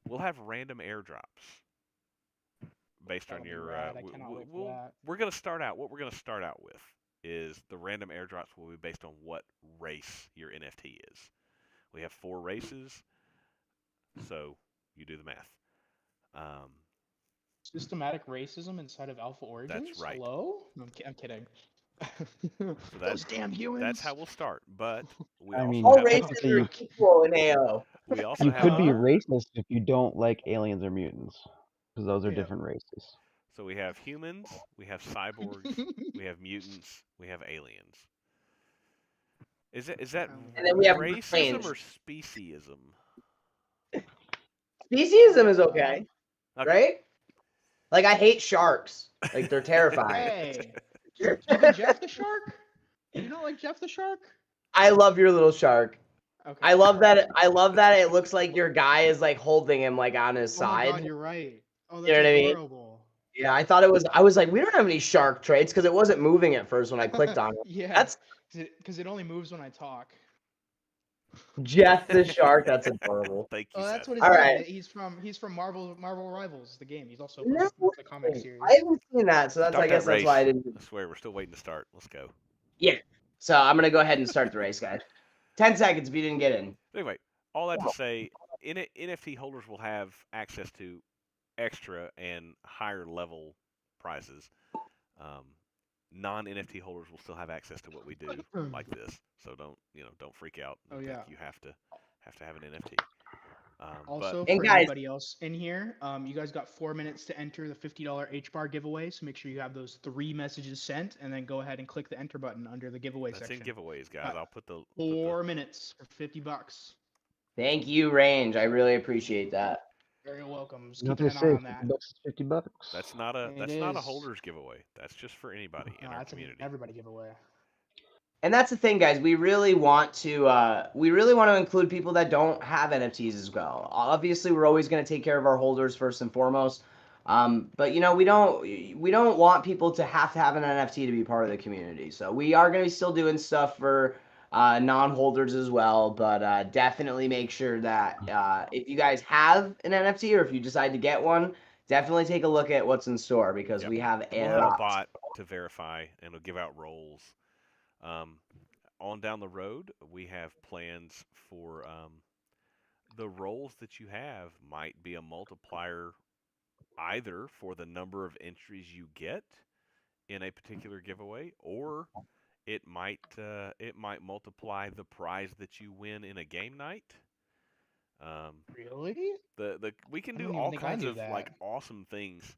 We'll have random airdrops based on That'll be your. rad. I cannot wait for that. We're gonna start out. What we're gonna start out with is the random airdrops will be based on what race your NFT is. We have 4 races, so you do the math. Systematic racism inside of Alpha Origins? right. Hello? No, I'm kidding. So Those damn humans. That's how we'll start. But we I also mean, All have races technically are you, equal in AO. we also you have could be Uh-huh. racist if you don't like aliens or mutants, because those are Yeah. different races. so we have humans, we have cyborgs, we have mutants, we have aliens. Is that And then we have racism range. or speciesism? Speciesism is okay, Okay. right? Like I hate sharks. Like they're terrifying. Hey, even Jeff the Shark? You don't like Jeff the Shark? I love your little shark. Okay. I love that. I love that it looks like your guy is like holding him like on his Oh my side. god, you're right. Oh, that's You know what I mean? adorable. Yeah, I thought it was. I was like, we don't have any shark traits because it wasn't moving at first when I clicked on it. Yeah. That's Because it only moves when I talk. Jeff the shark. That's adorable. Thank you. Oh, that's what Seth. his All name right. is. He's from Marvel Rivals, the game. He's also No from the comic series. I haven't seen that, so that's. Start I guess that that's why I race. didn't. I swear, we're still waiting to start. Let's go. Yeah. So I'm gonna go ahead and start the race, guys. 10 seconds if you didn't get in. Anyway, all that to say, NFT holders will have access to extra and higher level prizes. Non-NFT holders will still have access to what we do like this. So don't freak out. Oh, and yeah. think you have to have an NFT. Also, And for guys- anybody else in here, you guys got 4 minutes to enter the $50 H-bar giveaway. So make sure you have those 3 messages sent, and then go ahead and click the enter button under the giveaway That's section. in giveaways, guys. I'll put the 4 minutes for $50. Thank you, Range. I really appreciate that. Very welcome. Just You know what keeping they an eye say? on that. $50 is $50. That's not a It is. holders giveaway. That's just for anybody in No, our that's an community. everybody giveaway. And that's the thing, guys. We really want to include people that don't have NFTs as well. Obviously, we're always going to take care of our holders first and foremost. But we don't want people to have an NFT to be part of the community. So we are going to be still doing stuff for non-holders as well. But definitely make sure that if you guys have an NFT or if you decide to get one, definitely take a look at what's in store because Yep. we have a We'll have a lot. bot to verify, and we'll give out roles. On down the road, we have plans for the roles that you have might be a multiplier either for the number of entries you get in a particular giveaway, or it might multiply the prize that you win in a game night. Really? We can I do don't even all think I kinds knew of like that. awesome things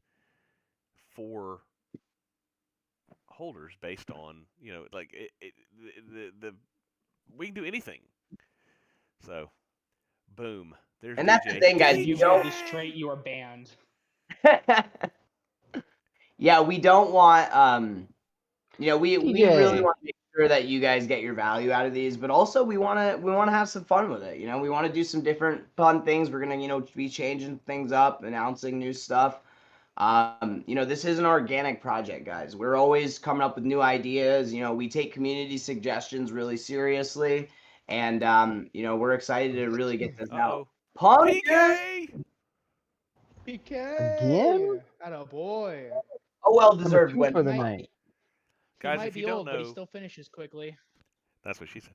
for holders based on like the we can do anything. So, boom. There's And DJ. that's the thing, guys. If You you don't. move this trait, you are banned. Yeah, we don't want we DJ. really want to make sure that you guys get your value out of these, but also we want to have some fun with it. We want to do some different fun things. We're going to be changing things up, announcing new stuff. This is an organic project, guys. We're always coming up with new ideas. We take community suggestions really seriously, and we're excited to really get this out. Pumpkin! PK! PK! Again? Atta boy. A well Number deserved 2 win. for the Might- night. He Guys, might if be you don't old, but he know- still finishes quickly. That's what she said.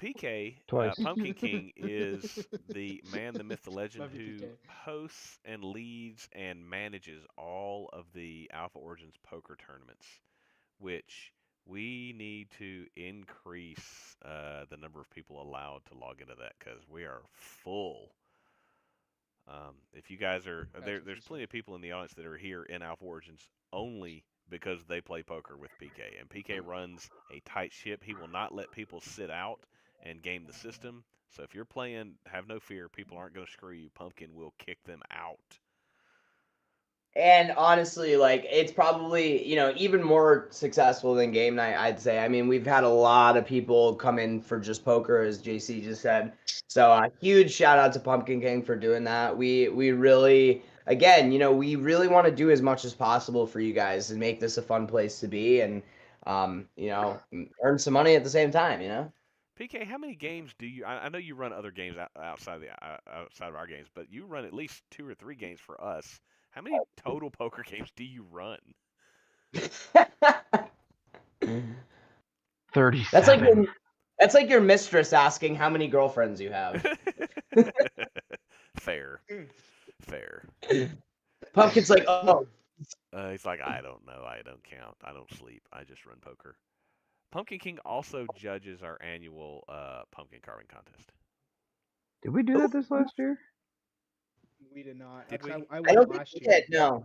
PK, Twice. Pumpkin King, is the man, the myth, the legend Love you, who PK. hosts and leads and manages all of the Alpha Origins poker tournaments, which we need to increase the number of people allowed to log into that because we are full. If you guys are there's plenty of people in the audience that are here in Alpha Origins only because they play poker with PK, and PK runs a tight ship. He will not let people sit out and game the system. So if you're playing, have no fear. People aren't going to screw you. Pumpkin will kick them out. And honestly, like it's probably, even more successful than game night, I'd say. I mean, we've had a lot of people come in for just poker, as JC just said. So huge shout out to Pumpkin King for doing that. We really, again, we really want to do as much as possible for you guys and make this a fun place to be and, earn some money at the same time. PK, how many games do you? I know you run other games outside of our games, but you run at least 2 or 3 games for us. How many total poker games do you run? 37. That's like your mistress asking how many girlfriends you have. Fair. Pumpkin's like, oh. He's like, I don't know. I don't count. I don't sleep. I just run poker. Pumpkin King also judges our annual pumpkin carving contest. Did we do that this last year? We did not. Did Actually, we? I I won don't think last we year did, no.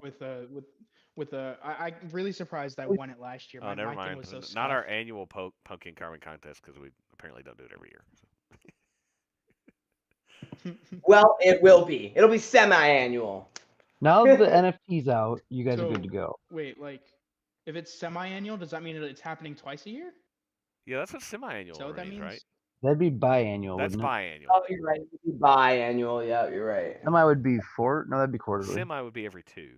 I'm really surprised I won it last year. Oh, never my thing mind. was so Not our scuffed. annual pumpkin carving contest because we apparently don't do it every year. Well, it will be. It'll be semi-annual. Now that the NFT's out, you guys are So- good to go. Wait, like, if it's semi-annual, does that mean that it's happening twice a year? Yeah, that's what semi-annual Is that what that means, means? right? That'd be biannual, That's wouldn't it? biannual. Oh, you're right. It'll be biannual. Yeah, you're right. Semi would be no, that'd be quarterly. Semi would be every 2.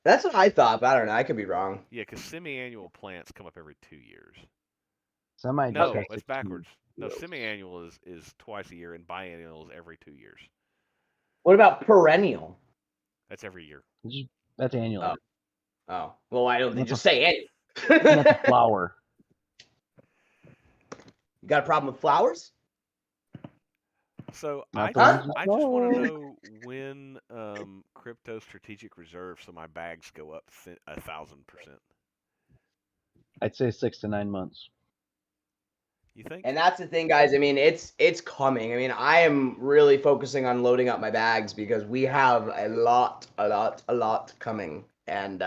That's what I thought, but I don't know. I could be wrong. Yeah, because semi-annual plants come up every 2 years. Semi. No, just it's two. backwards. No, semi-annual is twice a year, and biannual is every 2 years. What about perennial? That's every year. That's annual. Oh, well, why don't they That's just say annual? That's a flower. You got a problem with flowers? So Not I the just, ones you I just want to know. know when crypto strategic reserve, so my bags go up 1,000%. I'd say 6 to 9 months. You think? And that's the thing, guys. I mean, it's coming. I mean, I am really focusing on loading up my bags because we have a lot coming. And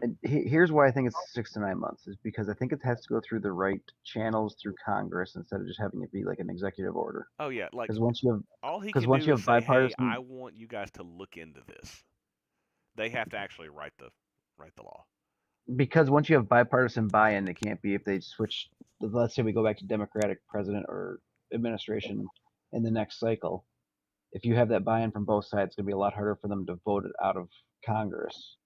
And here's why I think it's 6 to 9 months is because I think it has to go through the right channels through Congress instead of just having it be like an executive order. Oh yeah, like Because once you have all he because can once do you is have say, "Hey, I bipartisan want you guys to look into this." They have to actually write the law. because once you have bipartisan buy-in, it can't be if they switch. Let's say we go back to Democratic president or administration in the next cycle. If you have that buy-in from both sides, it's gonna be a lot harder for them to vote it out of Congress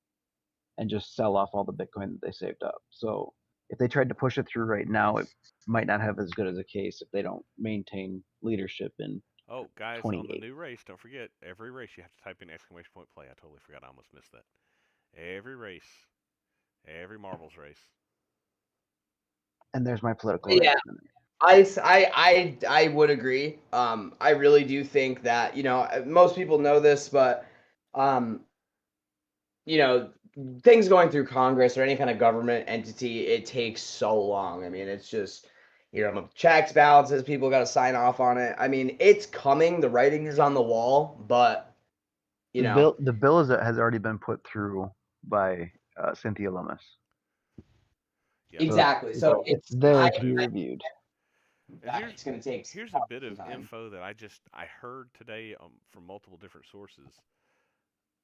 and just sell off all the Bitcoin that they saved up. So if they tried to push it through right now, it might not have as good as a case if they don't maintain leadership in Oh, guys, on the 28. new race, don't forget every race you have to type in exclamation point play. I totally forgot. I almost missed that. Every race, every marbles race. And there's my political yeah, rant. I would agree. I really do think that, most people know this, but um, you know, things going through Congress or any kind of government entity, it takes so long. I mean, it's just, checks, balances, people got to sign off on it. I mean, it's coming. The writing is on the wall, but The bill has already been put through by Cynthia Lummis. Yep. exactly. So It's it's there to be reviewed. And here's it's going to take here's a bit some of time. info that I heard today from multiple different sources.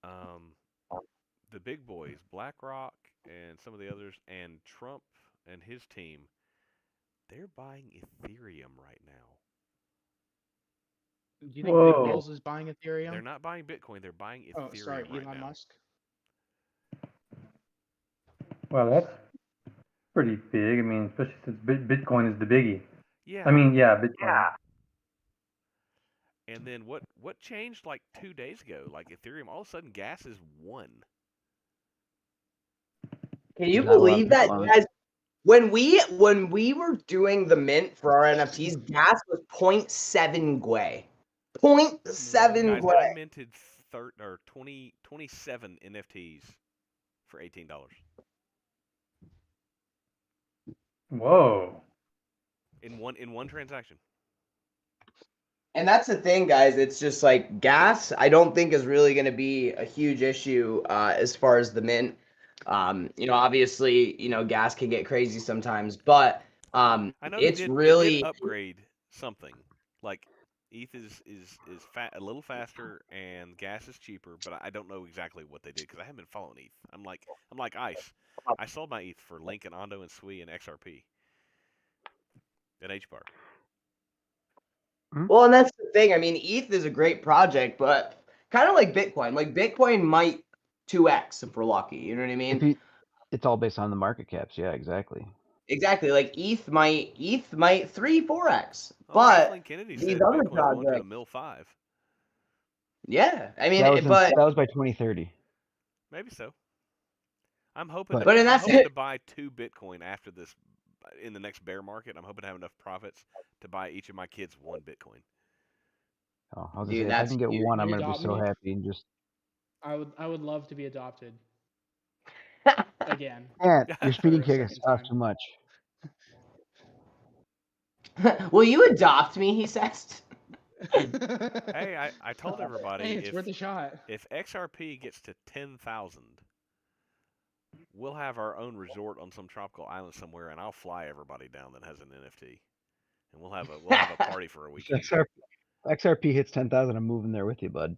Um, the big boys, BlackRock and some of the others, and Trump and his team, they're buying Ethereum right now. Do you think Big Whoa. Balls is buying Ethereum? They're not buying Bitcoin. They're buying Oh, sorry, Ethereum right Elon now. Musk. Well, that's pretty big. I mean, especially since Bitcoin is the biggie. Yeah. I mean, yeah, Bitcoin. And then what changed like 2 days ago? Like Ethereum, all of a sudden gas is 1. Can you There's not a lot of believe that, people on it. guys? When we were doing the mint for our NFTs, gas was 0.7 Gwei. 0.7 Guys, Gwei. I minted 27 NFTs for $18 Whoa. in one transaction. And that's the thing, guys. It's just like gas, I don't think is really going to be a huge issue as far as the mint. Obviously, gas can get crazy sometimes, but I know it's it did really upgrade something. Like ETH is a little faster and gas is cheaper, but I don't know exactly what they did because I haven't been following ETH. I'm like Ice. I sold my ETH for Link and Ondo and Sui and XRP at HBAR. well, and that's the thing. I mean, ETH is a great project, but kind of like Bitcoin. Like Bitcoin might 2x if we're lucky. You know what I mean? It's all based on the market caps. Yeah, exactly. Exactly. Like ETH might 3-4x. Oh, But Kathleen Kennedy these said other Bitcoin's going to projects, a mil 5. yeah. I mean, That was by 2030. Maybe so. I'm hoping But to and I'm that's hoping it. to buy 2 Bitcoin after this in the next bear market. I'm hoping to have enough profits to buy each of my kids 1 Bitcoin. Oh, I was gonna Dude, say if I that's can get huge. one, I'm You gonna be adopt so me? happy and just. I would love to be adopted again Can't. You're for speaking a second Kyrgyz off time. too much. Will you adopt me? He says. Hey, I told everybody Hey, it's worth a shot. if XRP gets to 10,000, we'll have our own resort on some tropical island somewhere, and I'll fly everybody down that has an NFT, and we'll have a party for a weekend. XRP hits 10,000. I'm moving there with you, bud.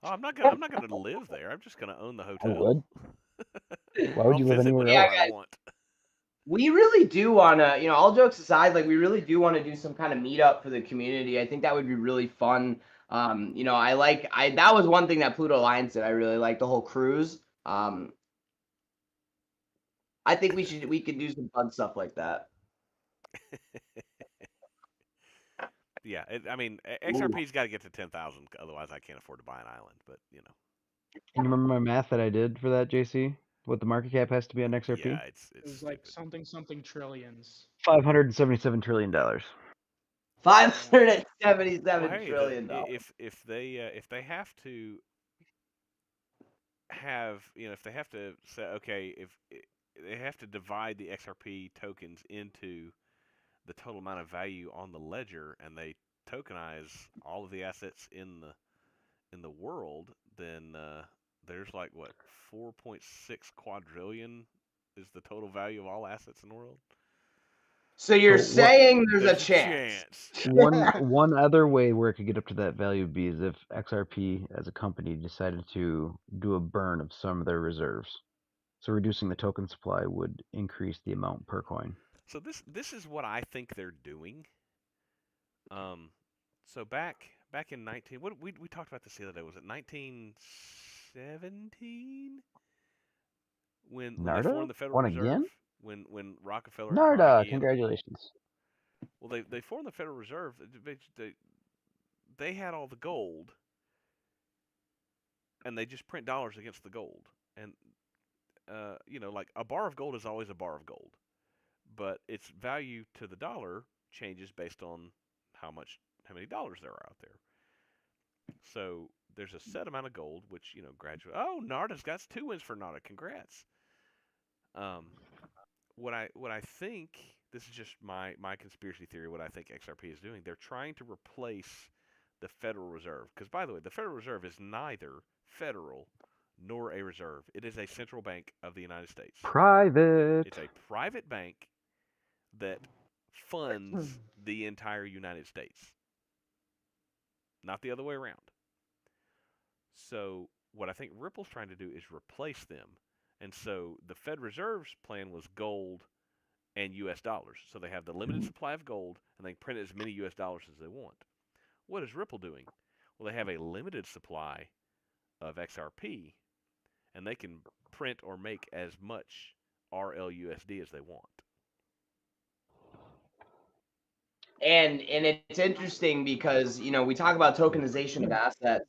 Oh, I'm not gonna live there. I'm just gonna own the I hotel. would. Why Or would I'll you live visit anywhere whenever else? I want. We really do want to, all jokes aside, like we really do want to do some kind of meetup for the community. I think that would be really fun. That was one thing that Pluto Alliance did. I really like the whole cruise. I think we could do some fun stuff like that. Yeah, I mean, XRP's got to get to 10,000, otherwise I can't afford to buy an island. But Can you remember my math that I did for that, JC? What the market cap has to be on XRP? yeah, it's It was like stupid. something trillions. $577 trillion. $577 Well, hey, trillion. if they have to have if they have to say okay, if they have to divide the XRP tokens into the total amount of value on the ledger and they tokenize all of the assets in the world, then there's like what 4.6 quadrillion is the total value of all assets in the world. So you're So what- saying there's a There's chance. Yeah. One other way where it could get up to that value would be is if XRP as a company decided to do a burn of some of their reserves. So reducing the token supply would increase the amount per coin. So this is what I think they're doing. So back in 19 what we talked about this the other day, was it 1917 when they Narda? formed the Federal Won Reserve? again? When Rockefeller and Narda, Carnegie congratulations. well they formed the Federal Reserve. They had all the gold and they just print dollars against the gold. And like a bar of gold is always a bar of gold, but its value to the dollar changes based on how many dollars there are out there. So there's a set amount of gold, which gradually. Oh, Narda's got 2 wins for Narda. Congrats. What I think, this is just my conspiracy theory. What I think XRP is doing, they're trying to replace the Federal Reserve. Because by the way, the Federal Reserve is neither federal nor a reserve. It is a central bank of the United States. Private. It's a private bank that funds the entire United States, not the other way around. So what I think Ripple's trying to do is replace them. And so the Fed Reserve's plan was gold and U.S. dollars. So they have the limited supply of gold, and they print as many U.S. dollars as they want. What is Ripple doing? Well, they have a limited supply of XRP, and they can print or make as much RLUSD as they want. And it's interesting because we talk about tokenization of assets.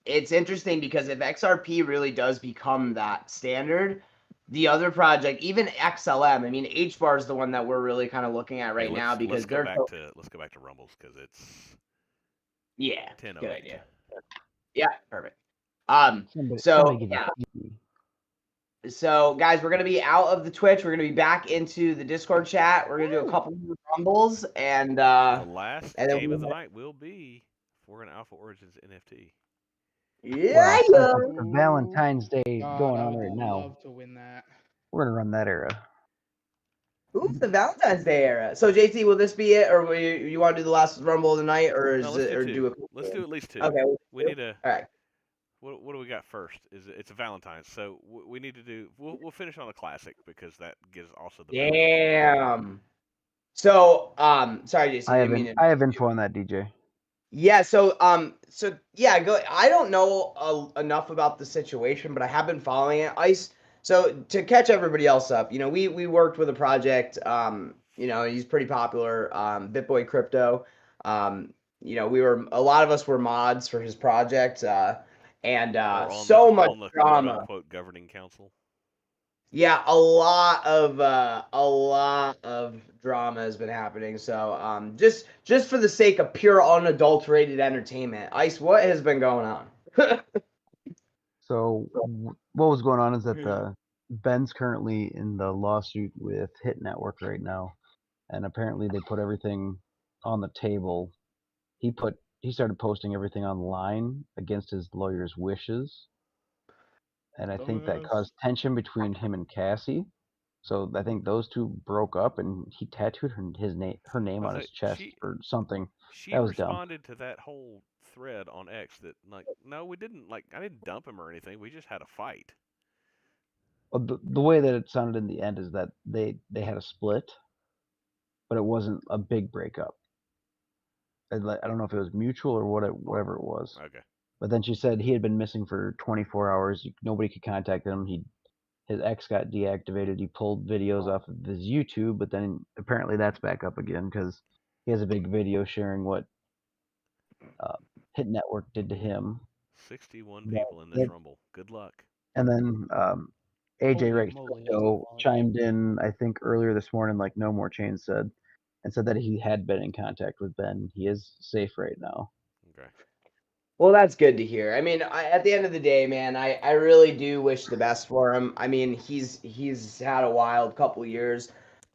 It's interesting because if XRP really does become that standard, the other project, even XLM, I mean HBAR is the one that we're really kind of looking at right now because let's go back to Rumbles because it's 10:08. Good idea. Yeah, perfect. Somebody give me So, guys, we're going to be out of the Twitch. We're going to be back into the Discord chat. We're going to do a couple more Rumbles. And the last and game of the night will be Forgotten Alpha Origins NFT. Yeah. Well, for Valentine's Day God, going I on would right now, love to win that. we're going to run that era. Ooh, the Valentine's Day era. So, JT, will this be it? Or will you want to do the last Rumble of the night? Or is No, let's it, do or two. do a Let's do at least 2. Okay. We need to. All right. What do we got first? It's a Valentine's, so we need to do. We'll finish on a classic because that gives also the. Damn. So, sorry, JC. I have info on that, DJ. Yeah, so yeah, go. I don't know enough about the situation, but I have been following it. Ice. So to catch everybody else up, we worked with a project. He's pretty popular. BitBoy Crypto. A lot of us were mods for his project. And so much drama. "Quote governing council." Yeah, a lot of drama has been happening. So just for the sake of pure unadulterated entertainment, Ice, what has been going on? So what was going on is that Ben's currently in the lawsuit with Hit Network right now, and apparently they put everything on the table. He started posting everything online against his lawyer's wishes, and I think that caused tension between him and Cassie. So I think those two broke up, and he tattooed her name on his chest or something. She that was responded to that whole thread on X that no, we didn't I didn't dump him or anything. We just had a fight. Well, the way that it sounded in the end is that they had a split, but it wasn't a big breakup. I don't know if it was mutual or whatever it was. Okay. But then she said he had been missing for 24 hours. Nobody could contact him. His ex got deactivated. He pulled videos off of his YouTube, but then apparently that's back up again because he has a big video sharing what Hit Network did to him. 61 people in this Rumble. Good luck. And then AJ Rex chimed in, I think, earlier this morning, like No More Chains said, and said that he had been in contact with Ben. He is safe right now. Okay. Well, that's good to hear. I mean, at the end of the day, man, I really do wish the best for him. I mean, he's had a wild couple years.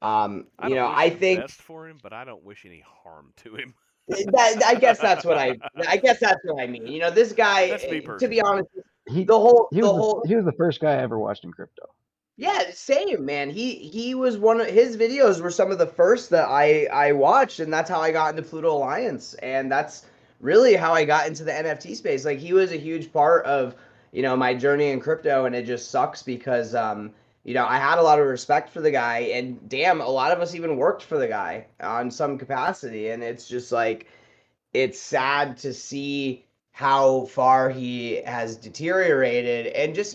I You don't know, wish I the think best for him, but I don't wish any harm to him. I guess that's what I mean. You know, this guy, That's me to personally. be honest, He the whole he the was whole he was the first guy I ever watched in crypto. yeah, same man. He was one of his videos were some of the first that I watched, and that's how I got into Pluto Alliance, and that's really how I got into the NFT space. Like he was a huge part of my journey in crypto, and it just sucks because I had a lot of respect for the guy, and damn, a lot of us even worked for the guy on some capacity, and it's just like it's sad to see how far he has deteriorated and just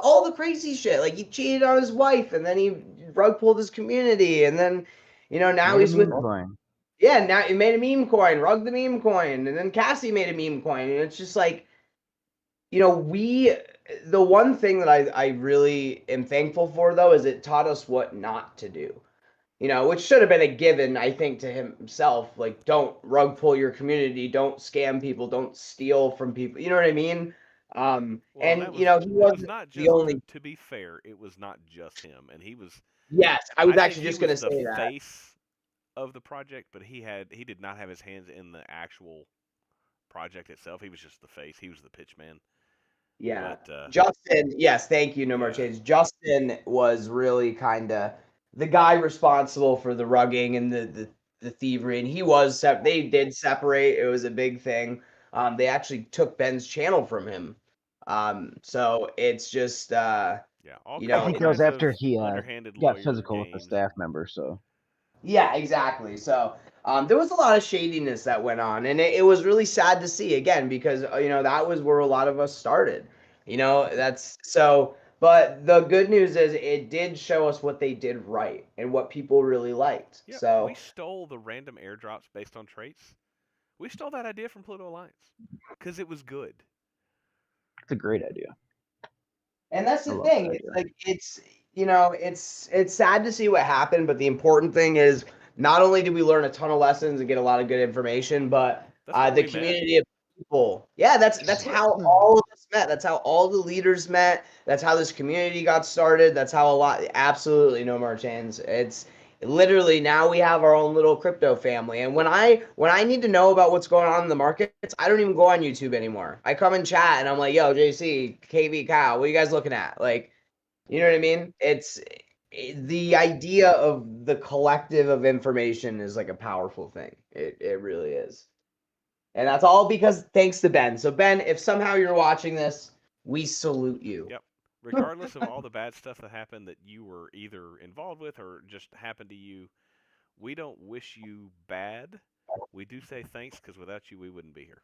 all the crazy shit, like he cheated on his wife and then he rug pulled his community, and then now Made a he's with meme coin. now he made a meme coin, rug the meme coin, and then Cassie made a meme coin, and it's just like we the one thing that I really am thankful for though is it taught us what not to do, which should have been a given, I think, to himself. Like, don't rug pull your community, don't scam people, don't steal from people. You know what I mean? Well, And he it was wasn't not the just only. to be fair, it was not just him, and he was. Yes, I was I think actually he just was gonna the say that. face of the project, but he did not have his hands in the actual project itself. He was just the face. He was the pitch man. Yeah, But Justin. Yes, thank you. No more yeah, change. Justin was really kind of the guy responsible for the rugging and the thievery, and he was. They did separate. It was a big thing. They actually took Ben's channel from him. So it's just yeah, all I all think that was kinds of after he underhanded got lawyer physical with the games. staff member. So Yeah, exactly. So there was a lot of shadiness that went on, and it was really sad to see again because that was where a lot of us started. That's so. But the good news is it did show us what they did right and what people really liked. Yeah, we So stole the random airdrops based on traits. We stole that idea from Pluto Alliance because it was good. it's a great idea. and that's I the love thing. that It's idea. like it's sad to see what happened, but the important thing is not only did we learn a ton of lessons and get a lot of good information, but That's why the we met. community of people. Yeah, that's how all of us met. That's how all the leaders met. That's how this community got started. That's how a lot. Absolutely, no more chains. It's literally now we have our own little crypto family. And when I need to know about what's going on in the markets, I don't even go on YouTube anymore. I come in chat and I'm like, yo, JC, KV, Kyle, what are you guys looking at? Like, you know what I mean? The idea of the collective of information is like a powerful thing. It really is. And that's all because thanks to Ben. So Ben, if somehow you're watching this, we salute you. Yep. Regardless of all the bad stuff that happened that you were either involved with or just happened to you, we don't wish you bad. We do say thanks because without you, we wouldn't be here.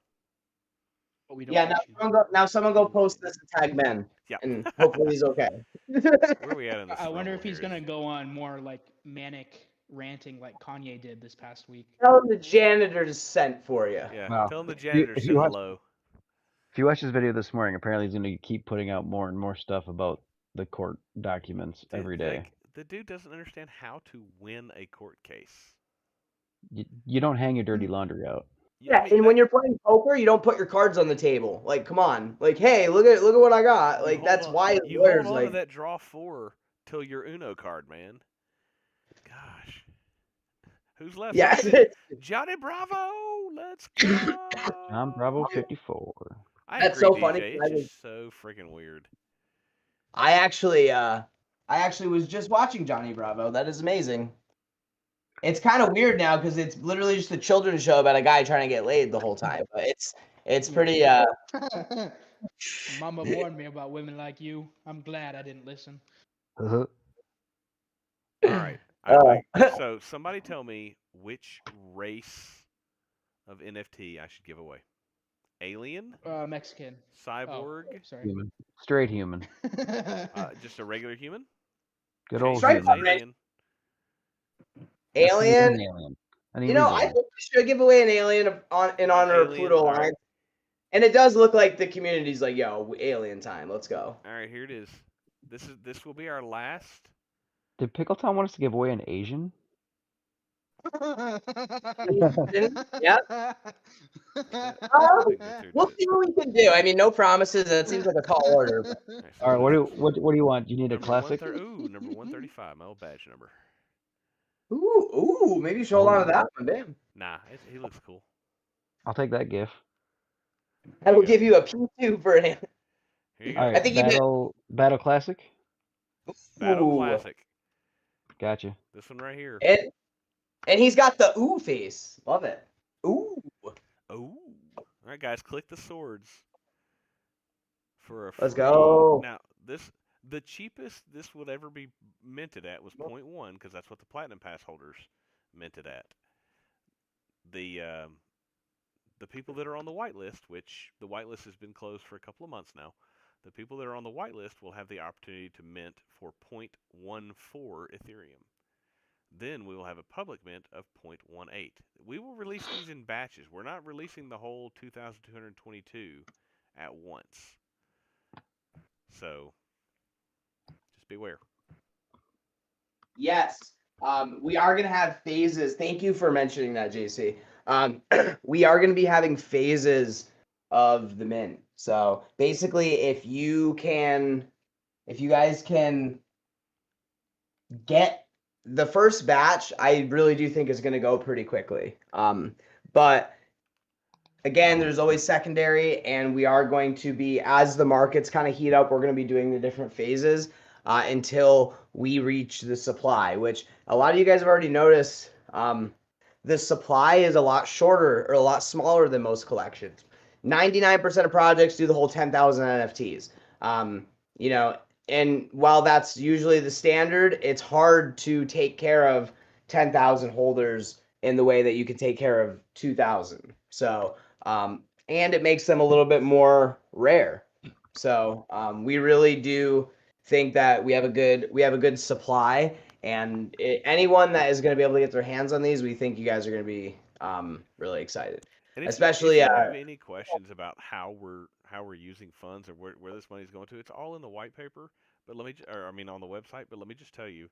But we don't Yeah, wish you. now someone go post good. this and tag Ben, Yeah. and hopefully he's okay. Where are we at in this? I wonder if rumble he's here? gonna go on more like manic ranting like Kanye did this past week. Tell him the janitor just sent for you. Yeah. Wow. Tell him the If janitor you said watch- hello. If you watch this video this morning, apparently he's going to keep putting out more and more stuff about the court documents every day. The dude doesn't understand how to win a court case. You don't hang your dirty laundry out. Yeah, I mean, and when you're playing poker, you don't put your cards on the table. Like, come on. Like, hey, look at what I got. you Like, hold that's on- why you lawyers hold on to like. that draw 4 till your Uno card, man. Gosh. Who's left? Yeah, Who's it? Johnny Bravo. Let's go. John Bravo 54. I That's agree, so DJ. funny, It's just so freaking weird. I actually was just watching Johnny Bravo. That is amazing. It's kind of weird now because it's literally just a children's show about a guy trying to get laid the whole time. But it's pretty. Mama warned me about women like you. I'm glad I didn't listen. Uh-huh. All right. So somebody tell me which race of NFT I should give away. Alien? Mexican. Cyborg? Sorry. Human. Straight human. Just a regular human? Good old Straight human. up, Alien. Alien. An alien. An You know, I illegal think we should give away an alien in honor of alien, Pluto all right. Alliance. And it does look like the community's like, yo, alien time. Let's go. All right, here it is. This will be our last. Did Pickletown want us to give away an Asian? Yeah. Signature We'll did. see what we can do. I mean, no promises. That seems like a tall order. But All right, so All right, number what do you want? Do you need a number classic? 130 Ooh, number 135, my old badge number. Ooh, maybe you should hold on to that one. Damn. Nah, he looks cool. I'll take that GIF. I Here will you go. give you a P2 for an. Here you All go. right, I think he did. Battle Classic. Battle Ooh. Classic. Gotcha. This one right here. And he's got the ooh face. Love it. Ooh. Oh. All right, guys, click the swords for a free. Let's go. Now, the cheapest this would ever be minted at was 0.1 because that's what the Platinum Pass holders minted at. The people that are on the whitelist, which the whitelist has been closed for a couple of months now, the people that are on the whitelist will have the opportunity to mint for 0.14 Ethereum. Then we will have a public mint of 0.18. We will release these in batches. We're not releasing the whole 2,222 at once. So just beware. Yes. We are going to have phases. Thank you for mentioning that, JC. We are going to be having phases of the mint. So basically, if you guys can get the first batch, I really do think is going to go pretty quickly. But again, there's always secondary, and we are going to be, as the markets kind of heat up, we're going to be doing the different phases until we reach the supply, which a lot of you guys have already noticed. The supply is a lot shorter or a lot smaller than most collections. 99% of projects do the whole 10,000 NFTs. You know, and while that's usually the standard, it's hard to take care of 10,000 holders in the way that you can take care of 2,000. So, and it makes them a little bit more rare. So, we really do think that we have a good supply, and anyone that is going to be able to get their hands on these, we think you guys are going to be really excited. And Especially, if you have any questions about how we're using funds or where this money is going to, it's all in the white paper. But let me, on the website. But let me just tell you,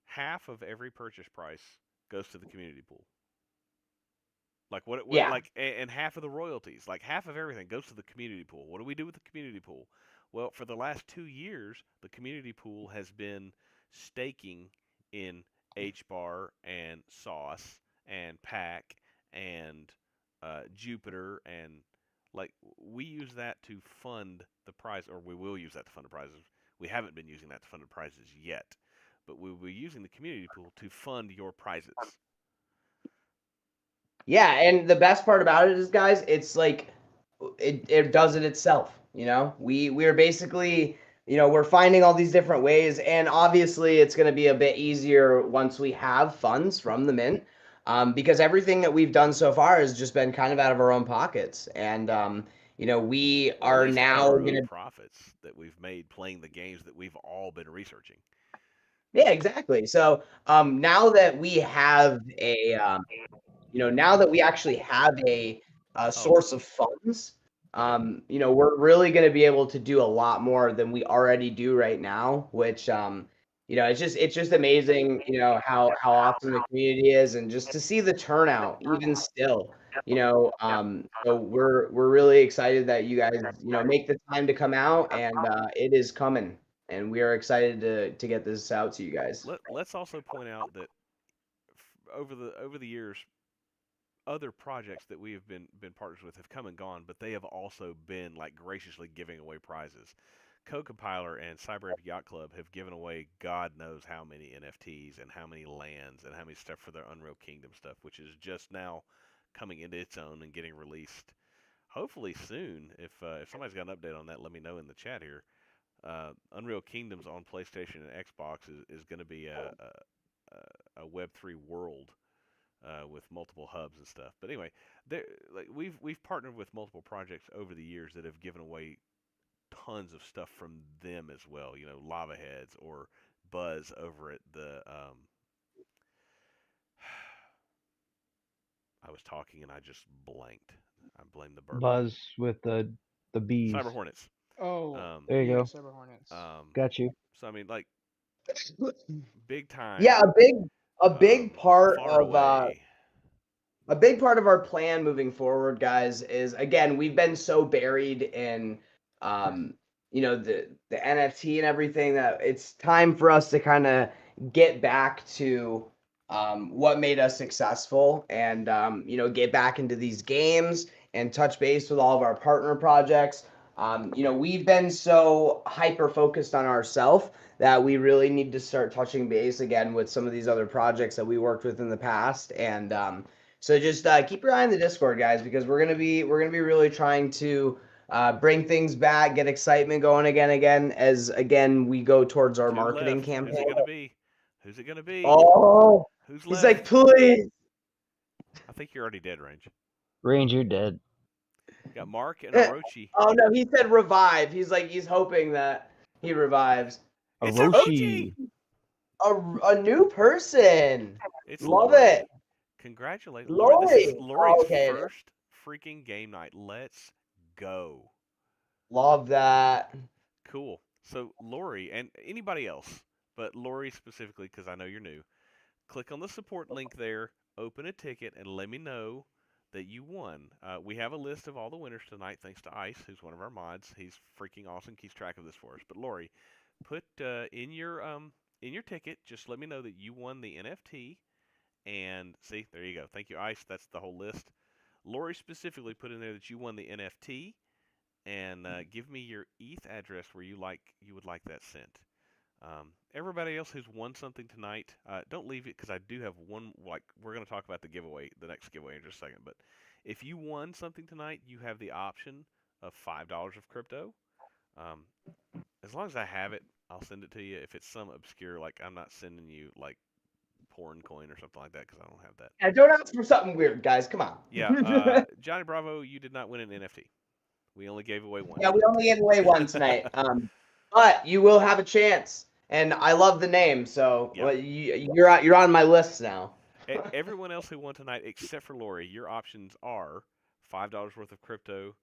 half of every purchase price goes to the community pool. Like Yeah. like, and half of the royalties, like half of everything goes to the community pool. What do we do with the community pool? Well, for the last 2 years, the community pool has been staking in HBAR and Sauce and Pack and Jupiter, and like we use that to fund the prize, or we will use that to fund the prizes. We haven't been using that to fund the prizes yet, but we will be using the community pool to fund your prizes. Yeah, and the best part about it is, guys, it's like it does it itself. You know, we're basically, we're finding all these different ways, and obviously it's going to be a bit easier once we have funds from the mint, because everything that we've done so far has just been kind of out of our own pockets, and we Or at are least out of now our going own to. profits that we've made playing the games that we've all been researching. Yeah, exactly. So now that we have now that we actually have a source of funds, we're really going to be able to do a lot more than we already do right now, which, it's just amazing, how awesome the community is, and just to see the turnout, even still, so we're really excited that you guys, make the time to come out, and it is coming, and we are excited to get this out to you guys. Let's also point out that over the years, other projects that we have been partners with have come and gone, but they have also been like graciously giving away prizes. Co-Compiler and Cyber Epic Yacht Club have given away God knows how many NFTs and how many lands and how many stuff for their Unreal Kingdom stuff, which is just now coming into its own and getting released. Hopefully soon. If somebody's got an update on that, let me know in the chat here. Unreal Kingdoms on PlayStation and Xbox is going to be a Web3 world with multiple hubs and stuff. But anyway, like we've partnered with multiple projects over the years that have given away tons of stuff from them as well. Lava Heads or Buzz over at the. I was talking and I just blanked. I blame the burp. Buzz with the bees. Cyber Hornets. Oh, There you yeah, go. Cyber Hornets. Got you. So I mean, like, big time. Yeah, a big part far of away. a big part of our plan moving forward, guys, is, again, we've been so buried in the NFT and everything that it's time for us to kind of get back to what made us successful, and get back into these games and touch base with all of our partner projects. We've been so hyper focused on ourselves that we really need to start touching base again with some of these other projects that we worked with in the past. And so just keep your eye on the Discord, guys, because we're gonna be really trying to bring things back, get excitement going again as we go towards our Two marketing left. Who's campaign. it gonna be? Who's it gonna be? Oh, Who's he's left? like, please. I think you're already dead, Range. Range, you're dead. Got Mark and Orochi. Oh no, he said revive. He's like, he's hoping that he revives. It's Orochi. A new person. It's Love Lori. it. Congratulations, Lori. This is Lori. Lori's Okay. first freaking game night. Let's go. Love that. Cool. So Lori and anybody else, but Lori specifically because I know you're new. Click on the support link there, open a ticket, and let me know that you won. We have a list of all the winners tonight, thanks to Ice, who's one of our mods. He's freaking awesome, keeps track of this for us. But Lori, put in your ticket, just let me know that you won the NFT. And see, there you go. Thank you, Ice. That's the whole list. Lori specifically put in there that you won the NFT, and give me your ETH address where you would like that sent. Everybody else who's won something tonight, don't leave it because I do have one. Like we're going to talk about the giveaway, the next giveaway in just a second. But if you won something tonight, you have the option of $5 of crypto. As long as I have it, I'll send it to you. If it's some obscure, like I'm not sending you like porn coin or something like that because I don't have that. Yeah, don't ask for something weird, guys. Come on. Yeah, Johnny Bravo, you did not win an NFT. We only gave away one. Yeah, we only gave away one tonight. But you will have a chance, and I love the name, so Yeah. well, you're on my list now. Everyone else who won tonight, except for Lori, your options are $5 worth of crypto.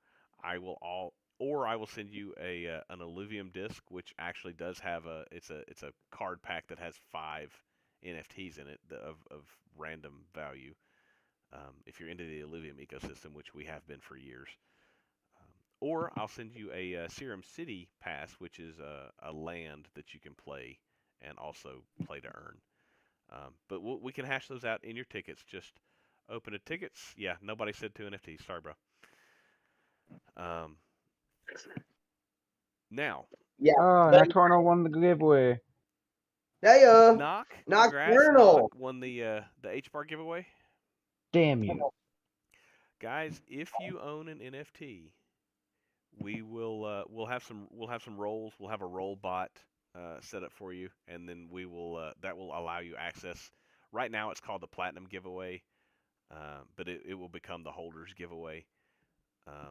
I will send you an Illuvium disc, which actually does have it's a card pack that has 5 NFTs in it of random value. If you're into the Illuvium ecosystem, which we have been for years. Or I'll send you a Serum City pass, which is a land that you can play and also play to earn. But we can hash those out in your tickets. Just open the tickets. Yeah, nobody said 2 NFTs. Sorry, bro. Now. Yeah. Oh, Nocturnal won the giveaway. Yeah. Nocturnal won the H-Bar giveaway. Damn you. Guys, if you own an NFT, we'll have some roles. We'll have a roll bot set up for you, and then we will that will allow you access. Right now, it's called the Platinum giveaway, but it will become the Holders giveaway.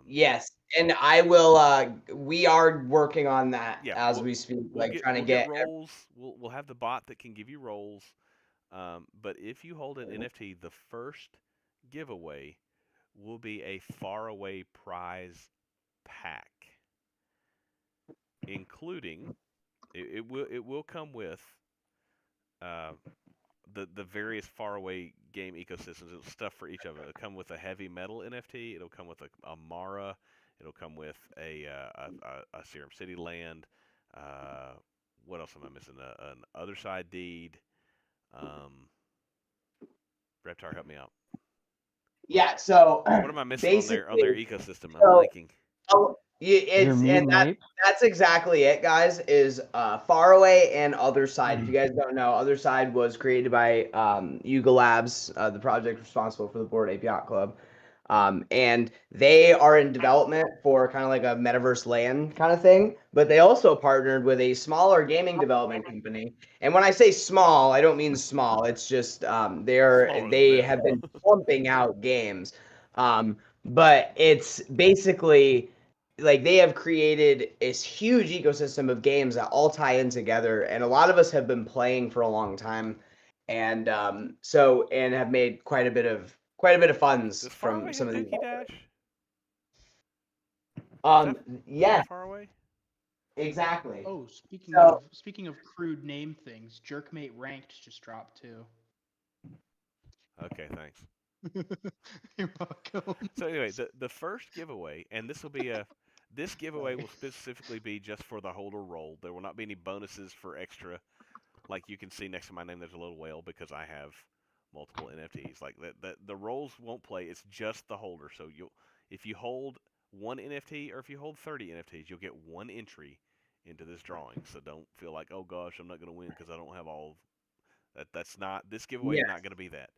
Yes, and I will. We are working on that as we speak. Trying to get roles. We'll have the bot that can give you roles. But if you hold an NFT, the first giveaway will be a faraway prize pack, including it will come with the various faraway game ecosystems. It'll stuff for each of them. It'll come with a heavy metal NFT. It'll come with a Mara. It'll come with a Serum City land. What else am I missing? An Other Side deed. Reptar, help me out. Yeah. So what am I missing on their ecosystem? I'm blanking. That's exactly it, guys. Is Faraway and Other Side. If you guys don't know, Other Side was created by Yuga Labs, the project responsible for the Bored Ape Yacht Club. And they are in development for kind of like a metaverse land kind of thing, but they also partnered with a smaller gaming development company. And when I say small, I don't mean small. It's just they have been pumping out games. But it's basically like they have created this huge ecosystem of games that all tie in together, and a lot of us have been playing for a long time, and and have made quite a bit of funds from some of these. Yes. Faraway? Exactly. Oh, speaking of crude name things, Jerkmate Ranked just dropped too. Okay, thanks. You're welcome. So anyway, the first giveaway, and this giveaway will specifically be just for the holder roll. There will not be any bonuses for extra Like you can see next to my name, there's a little whale because I have multiple NFTs. Like that, the roles won't play. It's just the holder. So if you hold one NFT or if you hold 30 NFTs, you'll get one entry into this drawing. So don't feel like, oh gosh, I'm not going to win because I don't have all. That's not, this giveaway is Yeah. not going to be that.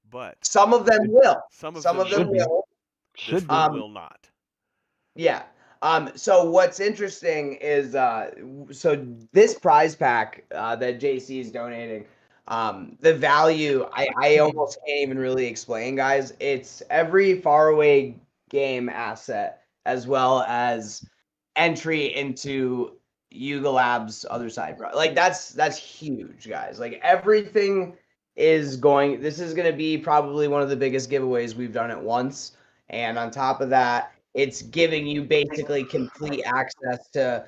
But Some of them will. some of Some them of them Should be. will. This Should be. one will not. Yeah. So what's interesting is so this prize pack that JC is donating, the value I almost can't even really explain, guys. It's every faraway game asset as well as entry into Yuga Labs other side. Like that's huge, guys. Like everything is going. This is going to be probably one of the biggest giveaways we've done at once. And on top of that, it's giving you basically complete access to,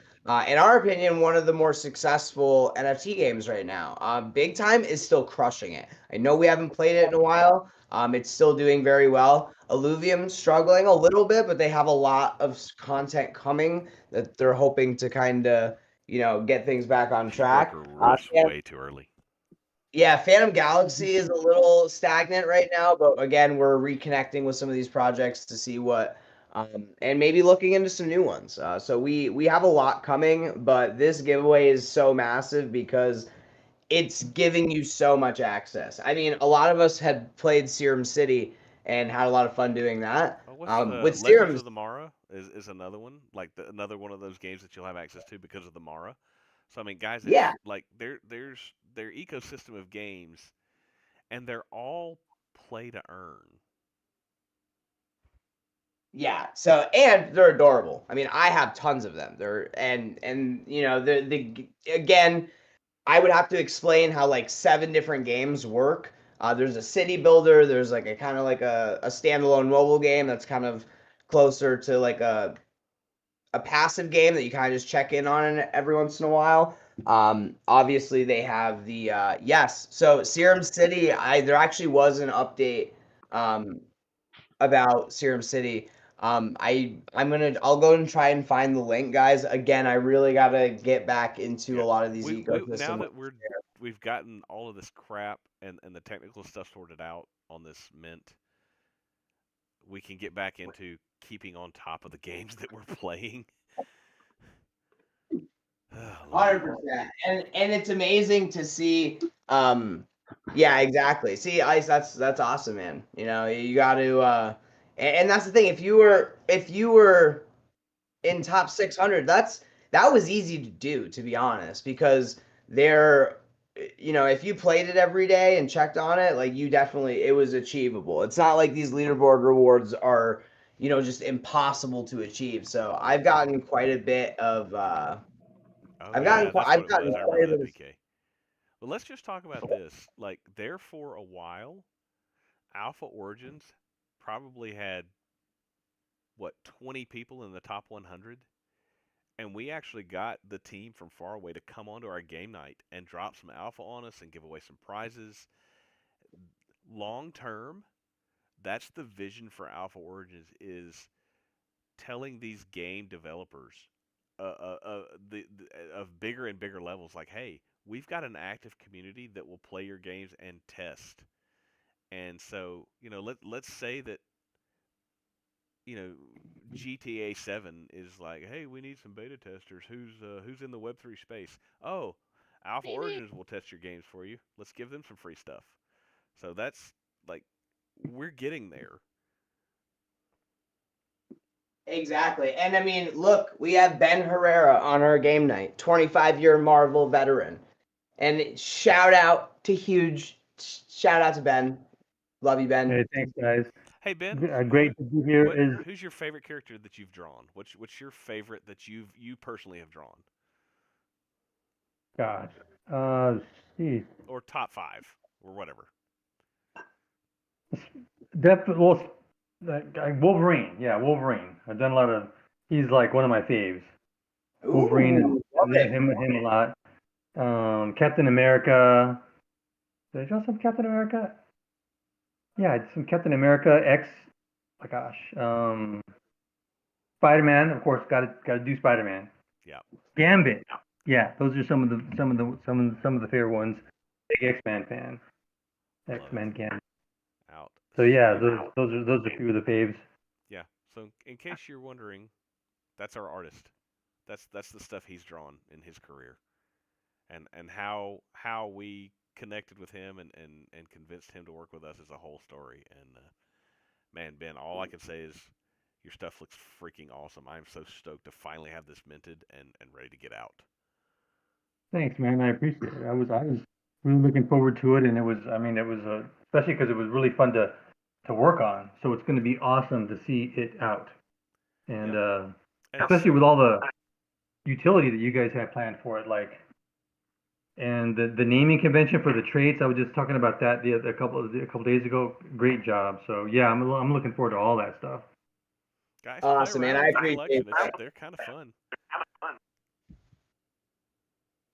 in our opinion, one of the more successful NFT games right now. Big Time is still crushing it. I know we haven't played it in a while. It's still doing very well. Illuvium struggling a little bit, but they have a lot of content coming that they're hoping to kind of, get things back on track. Broker rose way too early. Yeah, Phantom Galaxy is a little stagnant right now, but again, we're reconnecting with some of these projects to see what, and maybe looking into some new ones. So we have a lot coming, but this giveaway is so massive because it's giving you so much access. I mean, a lot of us had played Serum City and had a lot of fun doing that. Oh, what's the With Legends Serum, of the Mara is another one, like another one of those games that you'll have access to because of the Mara. So I mean, guys, it's yeah, like there's their ecosystem of games, and they're all play to earn. yeah. So and they're adorable. I mean, I have tons of them. They're and the again, I would have to explain how like 7 different games work. There's a city builder. There's like a kind of like a standalone mobile game that's kind of closer to like a passive game that you kind of just check in on every once in a while. Obviously they have the yes. So Serum City, there actually was an update about Serum City. I'll go and try and find the link, guys. Again, I really gotta get back into Yeah, a lot of these we now ecosystems. that we've gotten all of this crap and the technical stuff sorted out on this mint, we can get back into keeping on top of the games that we're playing. Oh, Lord. 100%. And it's amazing to see. Yeah, exactly. See, Ice, that's awesome, man. You got to. And that's the thing. If you were in top 600, that was easy to do, to be honest, because if you played it every day and checked on it, like it was achievable. It's not like these leaderboard rewards are, just impossible to achieve. So I've gotten quite a bit of. Oh I've gotten yeah, quite. that's what I've it was. gotten I quite remember a bit that, of. BK. But let's just talk about this. Like, there for a while, Alpha Origins probably had what 20 people in the top 100, and we actually got the team from far away to come onto our game night and drop some alpha on us and give away some prizes. Long term, that's the vision for Alpha Origins, is telling these game developers of bigger and bigger levels, like, hey, we've got an active community that will play your games and test. And so, let's say that, GTA 7 is like, hey, we need some beta testers. Who's in the Web3 space? Oh, Alpha Origins will test your games for you. Let's give them some free stuff. So that's like, we're getting there. Exactly. And I mean, look, we have Ben Herrera on our game night, 25-year Marvel veteran. And shout out to Ben. Love you, Ben. Hey, thanks, guys. Hey Ben, Great to be here. who's your favorite character that you've drawn? What's your favorite that you personally have drawn? Gosh, geez, Or top 5 or whatever. definitely. Well, Wolverine. Yeah, Wolverine. I've done a lot of. He's like one of my faves. Wolverine Ooh, love and it. him a lot. Captain America. Did I draw some Captain America? Yeah, I did some Captain America X. My gosh. Spider-Man, of course. Got to do Spider-Man. Yeah. Gambit. Yeah, those are some of the favorite ones. Big X-Men fan. X-Men can. Out. So yeah, those are a few of the faves. Yeah. So in case you're wondering, that's our artist. That's the stuff he's drawn in his career, and how we connected with him and convinced him to work with us is a whole story. And man, Ben, all I can say is your stuff looks freaking awesome. I'm so stoked to finally have this minted and ready to get out. Thanks, man. I appreciate it. I was really looking forward to it, and it was especially because it was really fun to work on. So it's going to be awesome to see it out, and Yep. And especially with all the utility that you guys have planned for it, like. And the naming convention for the traits, I was just talking about that a couple days ago. Great job. So yeah, I'm looking forward to all that stuff. guys, Awesome, play man. around I with the appreciate collection. that. They're kind of fun.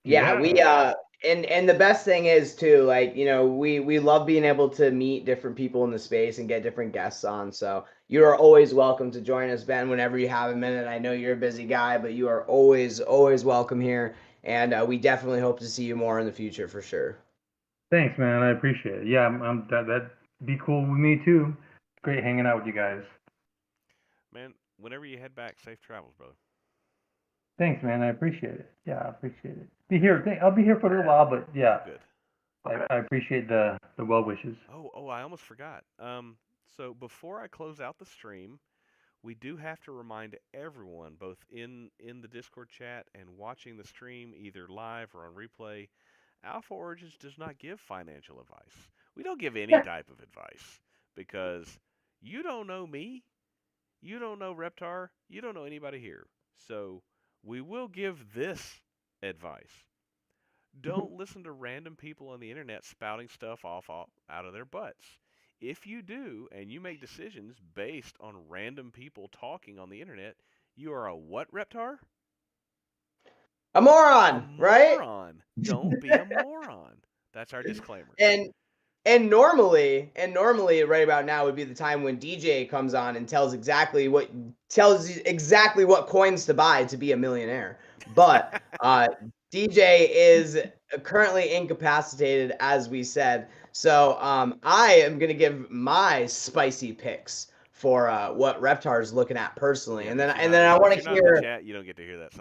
Yeah, we and the best thing is too, like, you know, we love being able to meet different people in the space and get different guests on. So you are always welcome to join us, Ben, whenever you have a minute. I know you're a busy guy, but you are always welcome here, and we definitely hope to see you more in the future for sure. Thanks, man. I appreciate it. Yeah, that'd be cool with me too. Great hanging out with you guys. Man, whenever you head back, safe travels, brother. Thanks, man. I appreciate it. Yeah, I appreciate it. I'll be here for a little while, but yeah, Good. I appreciate the well wishes. Oh, I almost forgot. So before I close out the stream, we do have to remind everyone, both in the Discord chat and watching the stream, either live or on replay, Alpha Origins does not give financial advice. We don't give any type of advice because you don't know me, you don't know Reptar, you don't know anybody here. So we will give this advice. Don't listen to random people on the internet spouting stuff off out of their butts. If you do, and you make decisions based on random people talking on the internet, you are a what, Reptar? A moron, right? Moron. Don't be a moron. That's our disclaimer. And normally right about now would be the time when DJ comes on and tells you exactly what coins to buy to be a millionaire. But DJ is currently incapacitated, as we said. So I am gonna give my spicy picks for what Reptar is looking at personally, Yeah, and then if you're and not then in- I if want you're to not in the hear. chat, you don't get to hear that